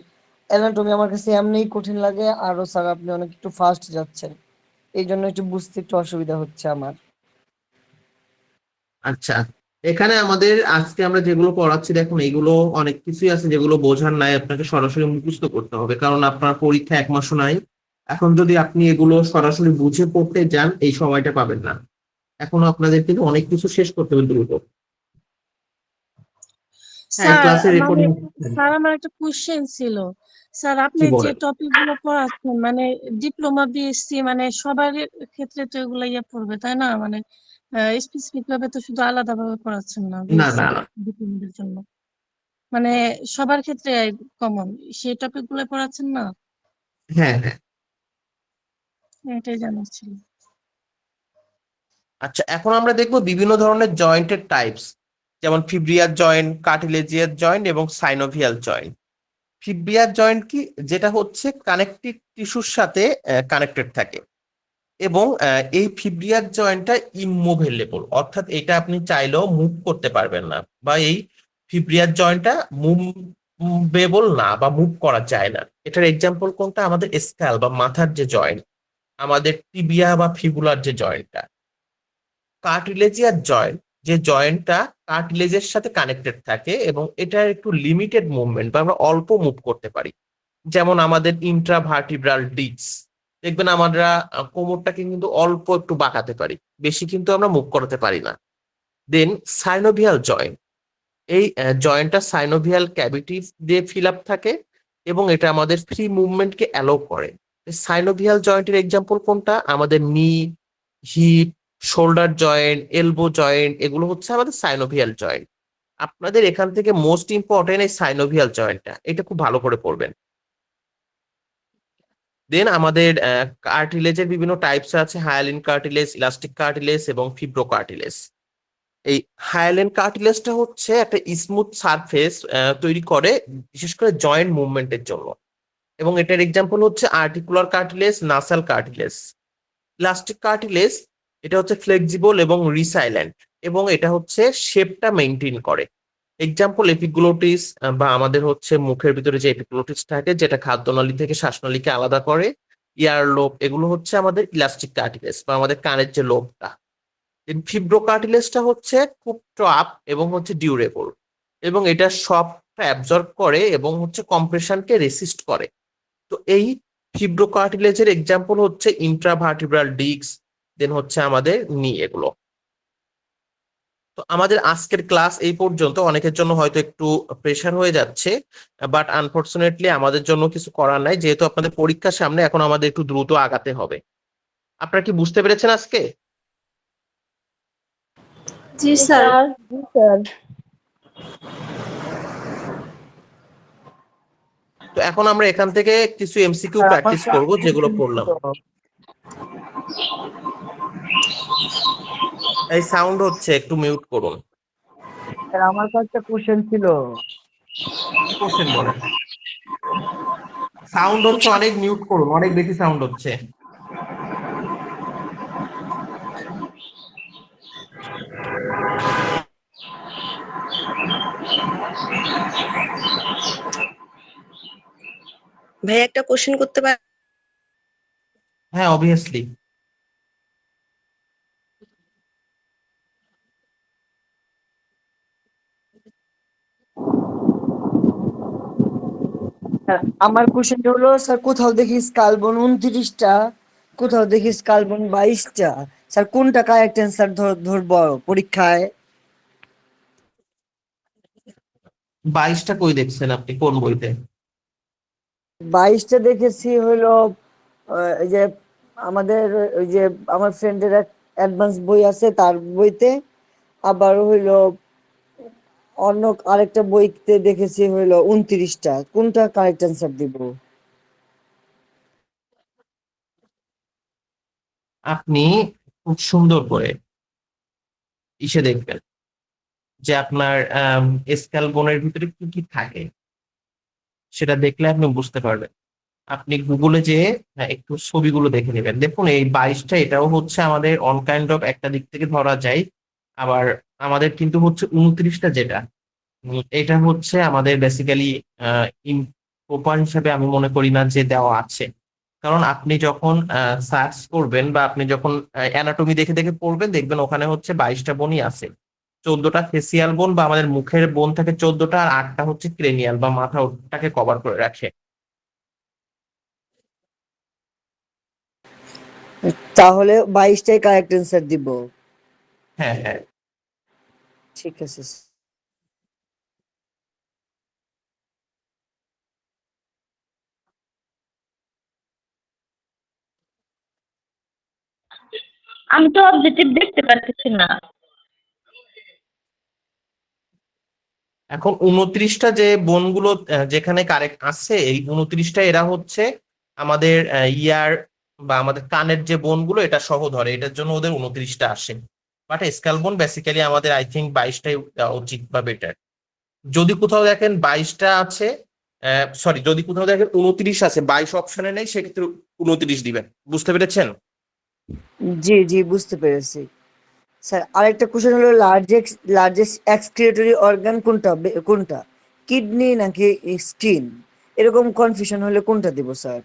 অ্যানাটমি আমার কাছে এমনিই কঠিন লাগে, আরো স্যার আপনি অনেক একটু ফাস্ট যাচ্ছেন, এই জন্য একটু বুঝতে একটু অসুবিধা হচ্ছে আমার। আচ্ছা, এখানে আমাদের আজকে আমরা যেগুলো পড়াচ্ছি দেখুন, এগুলো অনেক কিছুই আছে যেগুলো বোঝার নাই, আপনাকে সরাসরি মুখস্থ করতে হবে, কারণ আপনার পরীক্ষা এক মাসও নাই। এখন যদি আপনি এগুলো সরাসরি বুঝে পড়তে যান, এই সময়টা পাবেন না। এখনো আপনাদের থেকে অনেক কিছু শেষ করতে হবে দ্রুত। হ্যাঁ, স্যার ক্লাসে মানে রেকর্ডিং। স্যার আমার একটা কোশ্চেন ছিল। স্যার কি আপনি যে বলেন? টপিক গুলো পড়াচ্ছেন মানে ডিপ্লোমা বিএসসি মানে সবার ক্ষেত্রে তো এগুলো পড়বে তাই না? মানে স্পেসিফিক ভাবে তো শুধু আলাদা ভাবে পড়াচ্ছেন না না বিএসসি না না। ডিপ্লোমাদের জন্য, মানে সবার ক্ষেত্রে কমন সেই টপিক গুলো পড়াচ্ছেন না? হ্যাঁ হ্যাঁ। এটাই জানার ছিল। আচ্ছা, এখন আমরা দেখবো বিভিন্ন ধরনের জয়েন্টের টাইপস, যেমন ফিব্রিয়ার জয়েন্ট, কার্টিলেজিয়ার জয়েন্ট এবং সাইনোভিয়াল জয়েন্ট। ফিব্রিয়ার জয়েন্ট কি? যেটা হচ্ছে কানেকটিভ টিস্যুর সাথে কানেক্টেড থাকে, এবং এই ফিব্রিয়ার জয়েন্টটা ইমুভেলেবল, অর্থাৎ এটা আপনি চাইলেও মুভ করতে পারবেন না, বা এই ফিব্রিয়ার জয়েন্টটা মুভেবল না বা মুভ করা যায় না। এটার এক্সাম্পল কোনটা? আমাদের স্ক্যাল বা মাথার যে জয়েন্ট, আমাদের টিবিয়া বা ফিবুলার যে জয়েন্টটা। কার্টিলেজিয়ার জয়েন্ট, যে জয়েন্টটা কার্টিলেজের সাথে কানেক্টেড থাকে এবং এটার একটু লিমিটেড মুভমেন্ট বা আমরা অল্প মুভ করতে পারি, যেমন আমাদের ইন্ট্রাভার্টিব্রাল ডিস্ক। দেখবেন আমরা কোমরটাকে কিন্তু অল্প একটু বাঁকাতে পারি, বেশি কিন্তু আমরা মুভ করতে পারি না। দেন সাইনোভিয়াল জয়েন্ট, এই জয়েন্টটা সাইনোভিয়াল ক্যাভিটি দিয়ে ফিল আপ থাকে এবং এটা আমাদের ফ্রি মুভমেন্টকে অ্যালাউ করে। সাইনোভিয়াল জয়েন্টের এক্সাম্পল কোনটা? আমাদের knee, hip, shoulder joint, elbow joint, এগুলো হচ্ছে আমাদের সাইনোভিয়াল জয়েন্ট। আপনাদের এখান থেকে মোস্ট ইম্পর্টেন্ট এই সাইনোভিয়াল জয়েন্টটা, এটা খুব ভালো করে পড়বেন। দেন আমাদের কার্টিলেজের বিভিন্ন টাইপস আছে: হায়ালিন কার্টিলেজ, ইলাস্টিক কার্টিলেজ এবং ফিব্রো কার্টিলেজ। এই হায়ালিন কার্টিলেজটা হচ্ছে একটা স্মুথ সারফেস তৈরি করে বিশেষ করে জয়েন্ট মুভমেন্টের জন্য, এবং এটার এক্সাম্পল হচ্ছে articular cartilage, nasal cartilage. Elastic cartilage এটা হচ্ছে ফ্লেক্সিবল এবং রিসাইলেন্ট, এবং এটা হচ্ছে শেপটা মেনটেন করে। এক্সাম্পল এপিগ্লোটিস, বা আমাদের হচ্ছে মুখের ভিতরে যে এপিগ্লোটিস থাকে, যেটা খাদ্যনালী থেকে শ্বাসনালীকে আলাদা করে, ইয়ার লোব, এগুলো হচ্ছে আমাদের ইলাস্টিক কার্টিলেজ বা আমাদের কানের যে লোবটা। ফিব্রো কার্টিলেজটা হচ্ছে খুব টাফ এবং হচ্ছে ডিউরেবল, এবং এটা সবটা অ্যাবজর্ব করে এবং হচ্ছে কম্প্রেশনকে রেসিস্ট করে। তো এই ফিব্রো কার্টিলেজের এক্সাম্পল হচ্ছে ইন্ট্রাভার্টিব্রাল ডিস্ক, দেন হচ্ছে আমাদের নি, এগুলো। তো আমাদের আজকের ক্লাস এই পর্যন্ত। অনেকের জন্য হয়তো একটু প্রেশার হয়ে যাচ্ছে, বাট আনফরচুনেটলি আমাদের জন্য কিছু করার নাই, যেহেতু আপনাদের পরীক্ষার সামনে। এখন আমাদের একটু দ্রুত আগাতে হবে। আপনারা কি বুঝতে পেরেছেন আজকে? জি স্যার। জি স্যার। তো এখন আমরা এখান থেকে কিছু এমসিকিউ স্যার আমার প্র্যাকটিস করব, যেগুলো question পড়লাম। ছিল। এই সাউন্ড হচ্ছে, একটু মিউট করুন। স্যার আমার কয়েকটা কোশ্চেন ছিল। কি কোশ্চেন বলেন? সাউন্ড হচ্ছে অনেক, মিউট করুন, অনেক বেশি সাউন্ড হচ্ছে। ভাই একটা কোশ্চেন করতে পার? হ্যাঁ, অবভিয়াসলি। স্যার আমার কোশ্চেনটা হলো, স্যার কোথাও দেখি স্কালবন 29টা, কোথাও দেখি স্কালবন 22টা। স্যার কোনটা কারেক্ট অ্যান্সার ধরবো পরীক্ষায়? 22টা কই দেখছেন আপনি, কোন বইতে? 22টা দেখেছি হলো এই যে আমাদের ওই যে আমার ফ্রেন্ডের অ্যাডভান্স বই আছে তার বইতে, আবার হইলো অন্য আরেকটা বইতে দেখেছি হইলো 29টা। কোনটা কারেক্ট অ্যান্সার দিব? আপনি খুব সুন্দর করে ইসে দেখবেন যে আপনার স্ক্যালবনের ভিতরে কি কি থাকে, সেটা দেখলে আপনি বুঝতে পারবেন। আপনি গুগলে যে একটু ছবিগুলো দেখে নেবেন। দেখুন, এই 22টা এটাও হচ্ছে আমাদের অন কাইন্ড অফ একটা দিক থেকে ধরা যায়। আবার আমাদের কিন্তু হচ্ছে 29টা যেটা, এটা হচ্ছে আমাদের বেসিক্যালি প্রপার হিসাবে আমি মনে করি না যে দেওয়া আছে। কারণ আপনি যখন সার্চ করবেন বা আপনি যখন অ্যানাটমি দেখে দেখে পড়বেন, দেখবেন ওখানে হচ্ছে 22টা বনই আছে। 14টা ফেসিয়াল বোন বা আমাদের মুখের বোন থাকে 14টা, আর 8টা হচ্ছে ক্রেনিয়াল বা মাথাটাকে কভার করে রাখে। তাহলে 22টাই কারেক্ট অ্যান্সার দিব। হ্যাঁ, হ্যাঁ। ঠিক আছে স্যার। আমি তো অবজেক্টিভ দেখতে পারতেছি না। এখন 29টা যে বোনগুলো যেখানে কারেক্ট আছে, এই 29টা এরা হচ্ছে আমাদের ইয়ার বা আমাদের কানের যে বোনগুলো এটা সহ ধরে, এটার জন্য ওদের 29টা আসে। বাট স্ক্যাল বোন বেসিক্যালি আমাদের আই থিঙ্ক 22টাই উচিত বা বেটার। যদি কোথাও দেখেন 22টা আছে, সরি, যদি কোথাও দেখেন 29 আছে, 22 অপশনে নেই, সেক্ষেত্রে 29 দিবেন। বুঝতে পেরেছেন? জি জি বুঝতে পেরেছি। স্যার আরেকটা কোশ্চেন হলো, লার্জেস্ট এক্সক্রিয়েটরি অর্গান কোনটা কোনটা, কিডনি নাকি স্কিন? এরকম কনফিউশন হলে কোনটা দিব স্যার?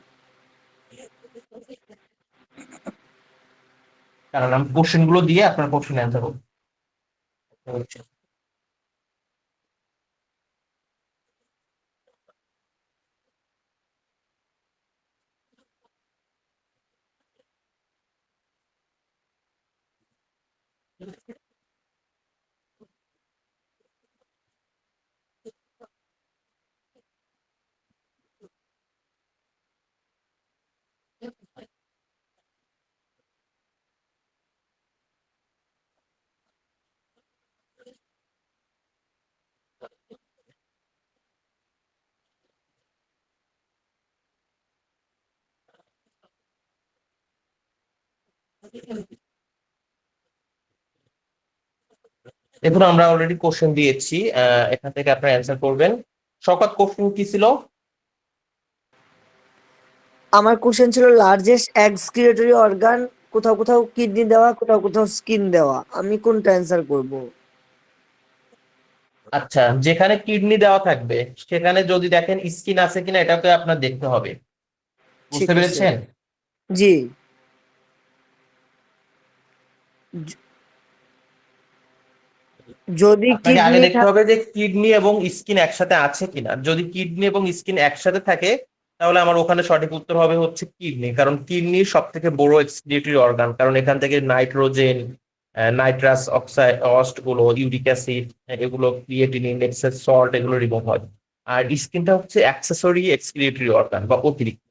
কারণ আমি কোশ্চেন গুলো দিয়ে আপনার কোশ্চেন অ্যান্সার করবো। দেখুন, আমরা অলরেডি কোশ্চেন দিয়েছি, এখান থেকে আপনার অ্যান্সার করবেন। শওকত, কোশ্চেন কি ছিল? আমার কোশ্চেন ছিল লার্জেস্ট এক্সক্রিয়েটরি অর্গান, কোথাও কোথাও কিডনি দেওয়া, কোথাও কোথাও স্কিন দেওয়া, আমি কোনটা অ্যান্সার করব? আচ্ছা, যেখানে কিডনি দেওয়া থাকবে সেখানে যদি দেখেন স্কিন আছে কিনা, এটাকে আপনার দেখতে হবে। ঠিক বুঝতে আছে। পেরেছেন? জি। য- যদি আপনাকে আগে কিডনি দেখতে হবে যে কিডনি এবং স্কিন একসাথে আছে কিনা। যদি কিডনি এবং স্কিন একসাথে থাকে, তাহলে আমার ওখানে সঠিক উত্তর হবে হচ্ছে কিডনি। কারণ কিডনি সব থেকে বড় এক্সক্রিয়েটরি অর্গান, কারণ এখান থেকে নাইট্রোজেন, নাইট্রাস অক্সাইড গুলো, ইউরিক অ্যাসিড, এগুলো, ক্রিয়েটিনিন, এক্সেস সল্ট, এগুলো রিমুভ হয়। আর স্কিনটা হচ্ছে অ্যাক্সেসরি এক্সক্রিয়েটরি অর্গান বা অতিরিক্ত।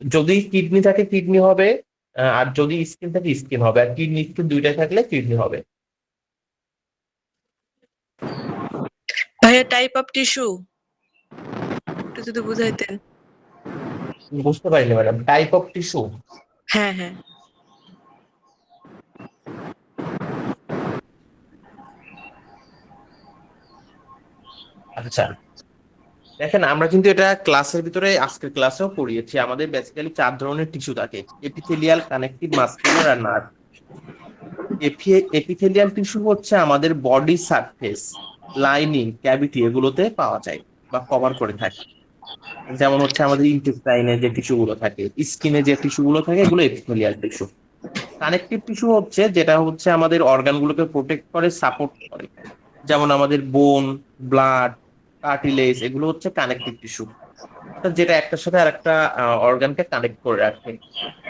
যদি কিডনি থাকে কিডনি হবে, আর যদি স্কিন থাকে স্কিন হবে, আর কিডনি স্কিন দুইটাই থাকলে কিডনি হবে। ভাইয়া টাইপ অফ টিস্যু একটু যদি বুঝাইতেন। বুঝতে পারিনি ম্যাডাম, টাইপ অফ টিস্যু। হ্যাঁ হ্যাঁ। আচ্ছা, দেখেন আমরা কিন্তু এটা ক্লাসের ভিতরে আজকের ক্লাসেও পড়িয়েছি। আমাদের বেসিক্যালি 4 ধরনের টিস্যু থাকে: এপিথেলিয়াল, কানেকটিভ, মাসকুলার আর নার্ভ। এপিথেলিয়াল টিস্যু হচ্ছে আমাদের বডি সারফেস, লাইনিং, ক্যাভিটি, এগুলোতে পাওয়া যায় বা কভার করে থাকে। যেমন হচ্ছে আমাদের ইন্টেস্টাইনে যে টিস্যু গুলো থাকে, স্কিনে যে টিস্যু গুলো থাকে, এগুলো এপিথেলিয়াল টিস্যু। কানেকটিভ টিস্যু হচ্ছে যেটা হচ্ছে আমাদের অর্গান গুলোকে প্রোটেক্ট করে, সাপোর্ট করে। যেমন আমাদের বোন, ব্লাড, কার্টিলেজ, এগুলো হচ্ছে কানেকটিভ টিস্যু, যেটা একটার সাথে আর একটা অর্গানকে কানেক্ট করে রাখে।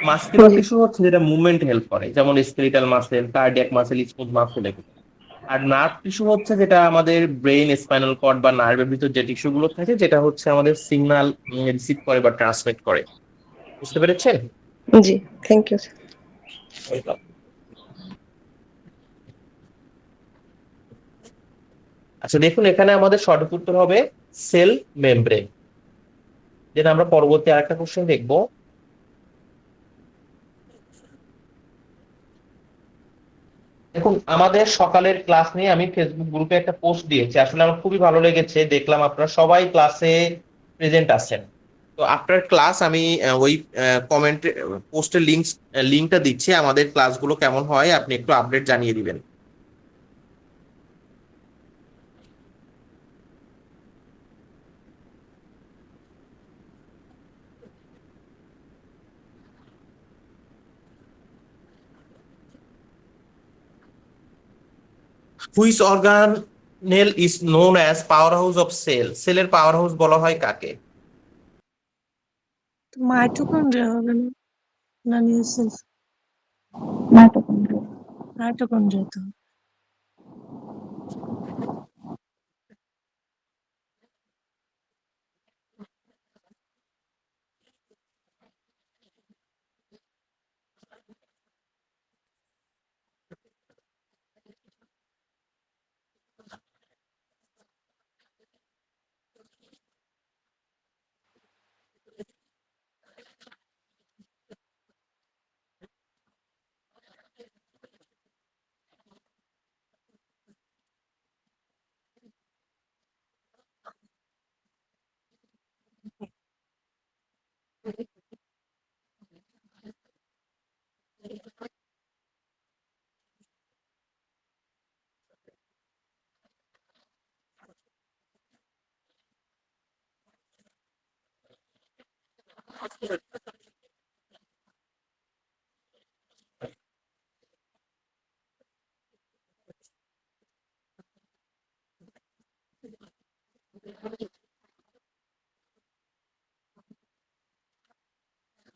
মাসকুলার টিস্যু হচ্ছে যেটা মুভমেন্ট হেল্প করে, যেমন skeletal muscle, cardiac muscle, smooth muscle, এগুলো। আর নার্ভ টিস্যু হচ্ছে যেটা আমাদের ব্রেন, স্পাইনাল কর্ড বা নার্ভের ভিতর যে টিস্যু গুলো থাকে, যেটা হচ্ছে আমাদের সিগন্যাল রিসিভ করে বা ট্রান্সমিট করে। বুঝতে পেরেছেন? জি, থ্যাংক ইউ। Welcome. আচ্ছা দেখুন, এখানে আমাদের সঠিক উত্তর হবে সেল মেমব্রেন। যেটা আমরা পরবর্তী আরেকটা কোশ্চেন দেখবো। দেখুন, আমাদের সকালের ক্লাস নিয়ে আমি ফেসবুক গ্রুপে একটা পোস্ট দিয়েছি, আসলে আমার খুবই ভালো লেগেছে, দেখলাম আপনারা সবাই ক্লাসে প্রেজেন্ট আছেন। তো আফটার ক্লাস আমি ওই কমেন্ট পোস্টের লিঙ্কটা দিচ্ছি, আমাদের ক্লাসগুলো কেমন হয় আপনি একটু আপডেট জানিয়ে দিবেন। Which organelle is known as power house of cell? সেলের পাওয়ার হাউস বলা হয় কাকে? মাইটোকন্ড্রিয়া হবে না? না নিউসেল? মাইটোকন্ড্রিয়া তো।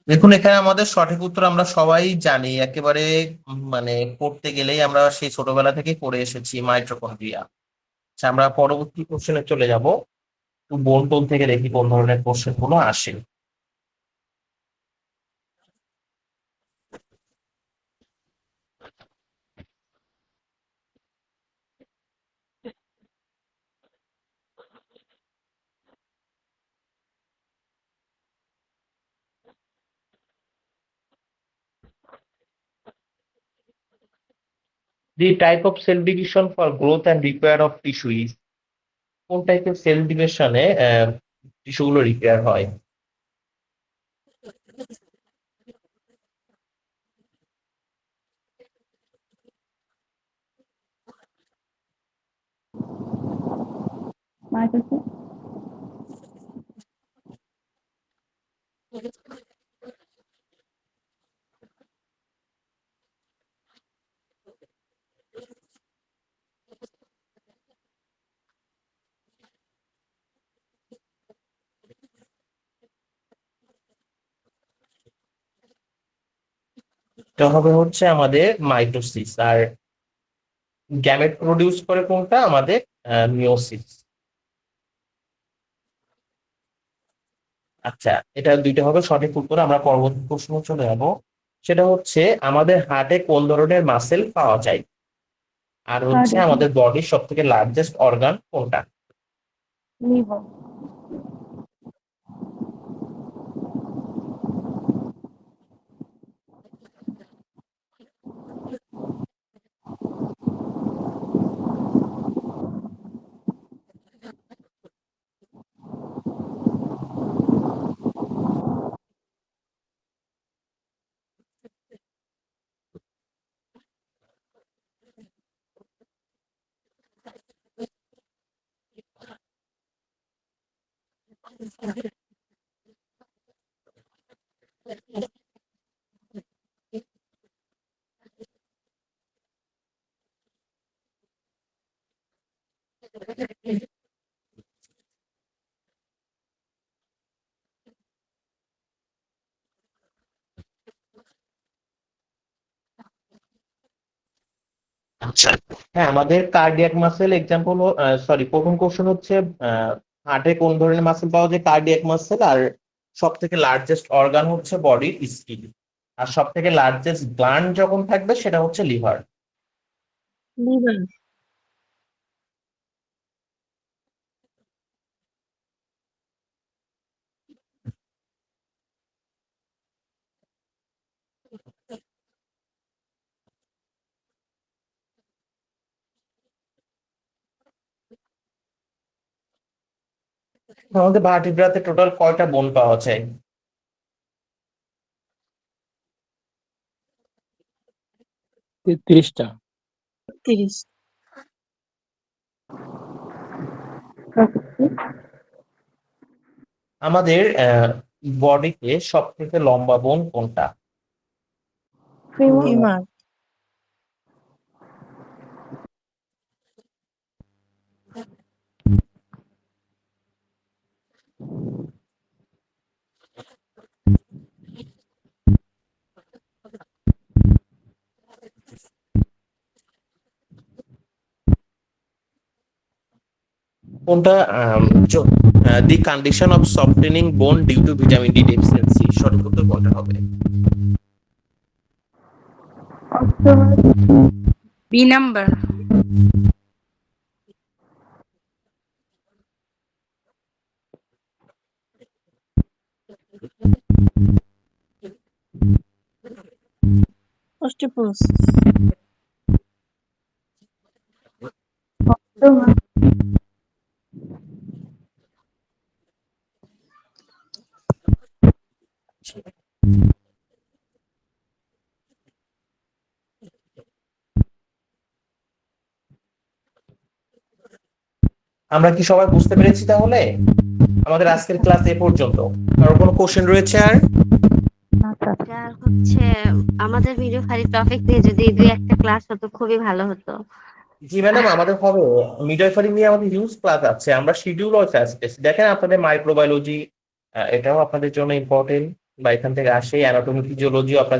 দেখুন, এখানে আমাদের সঠিক উত্তর আমরা সবাই জানি একেবারে, মানে পড়তে গেলেই আমরা সেই ছোটবেলা থেকে পড়ে এসেছি, মাইটোকন্ড্রিয়া। আচ্ছা, আমরা পরবর্তী কোশ্চেনে চলে যাব। একটু বোন টোন থেকে দেখি কোন ধরনের কোশ্চেন গুলো আসে। The type of cell division for growth and repair of tissue is? কোন টাইপের সেল ডিভিশনে টিস্যু গুলো রিপেয়ার হয়? এটা হবে হচ্ছে আমাদের মাইটোসিস। আর গ্যামেট প্রডিউস করে কোনটা? আমাদের মিওসিস। আচ্ছা, এটা দুইটা হবে সঠিক উত্তর। আমরা পরবর্তী প্রশ্ন চলে যাব। সেটা হচ্ছে আমাদের হার্টে কোন ধরনের মাসেল পাওয়া যায়, আর হচ্ছে আমাদের বডির সব থেকে লার্জেস্ট অর্গান কোনটা? লিভার। আচ্ছা, হ্যাঁ, আমাদের কার্ডিয়াক মাসেল এক্সাম্পল, সরি, প্রথম কোশ্চেন হচ্ছে হার্টে কোন ধরনের মাসেল পাওয়া যায়? Cardiac muscle. আর সব থেকে লার্জেস্ট অর্গান হচ্ছে বডির স্কিন। আর সব থেকে লার্জেস্ট গ্ল্যান্ড যখন থাকবে সেটা হচ্ছে লিভার। লিভার। আমাদের ভার্টিব্রাতে টোটাল কয়টা বোন পাওয়া যায়? 30টা। 30। আমাদের বডিতে সব থেকে লম্বা বোন কোনটা? ফিমার। কোনটা? দি condition of softening bone due to vitamin D deficiency. সঠিক উত্তর কোনটা হবে? B number. অস্টিওপোরোসিস। আমরা কি সবাই বুঝতে পেরেছি তাহলে? আমাদের আজকের ক্লাস এ পর্যন্ত। কারো কোনো কোশ্চেন রয়েছে আর? আর হচ্ছে আমাদের ভিডিও খালি টপিক নিয়ে যদি দুই একটা ক্লাস হতো খুবই ভালো হতো। জি ম্যাডাম, আমাদের হবে। মিডওয়াইফারি নিয়ে আমাদের হিউজ ক্লাস আছে। আমরা শিডিউল আসতেছি। দেখেন আপনাদের মাইক্রোবায়োলজি, এটাও আপনাদের জন্য ইম্পর্টেন্ট, বা এখান থেকে আসে অ্যানাটমি ফিজিওলজি আপনাদের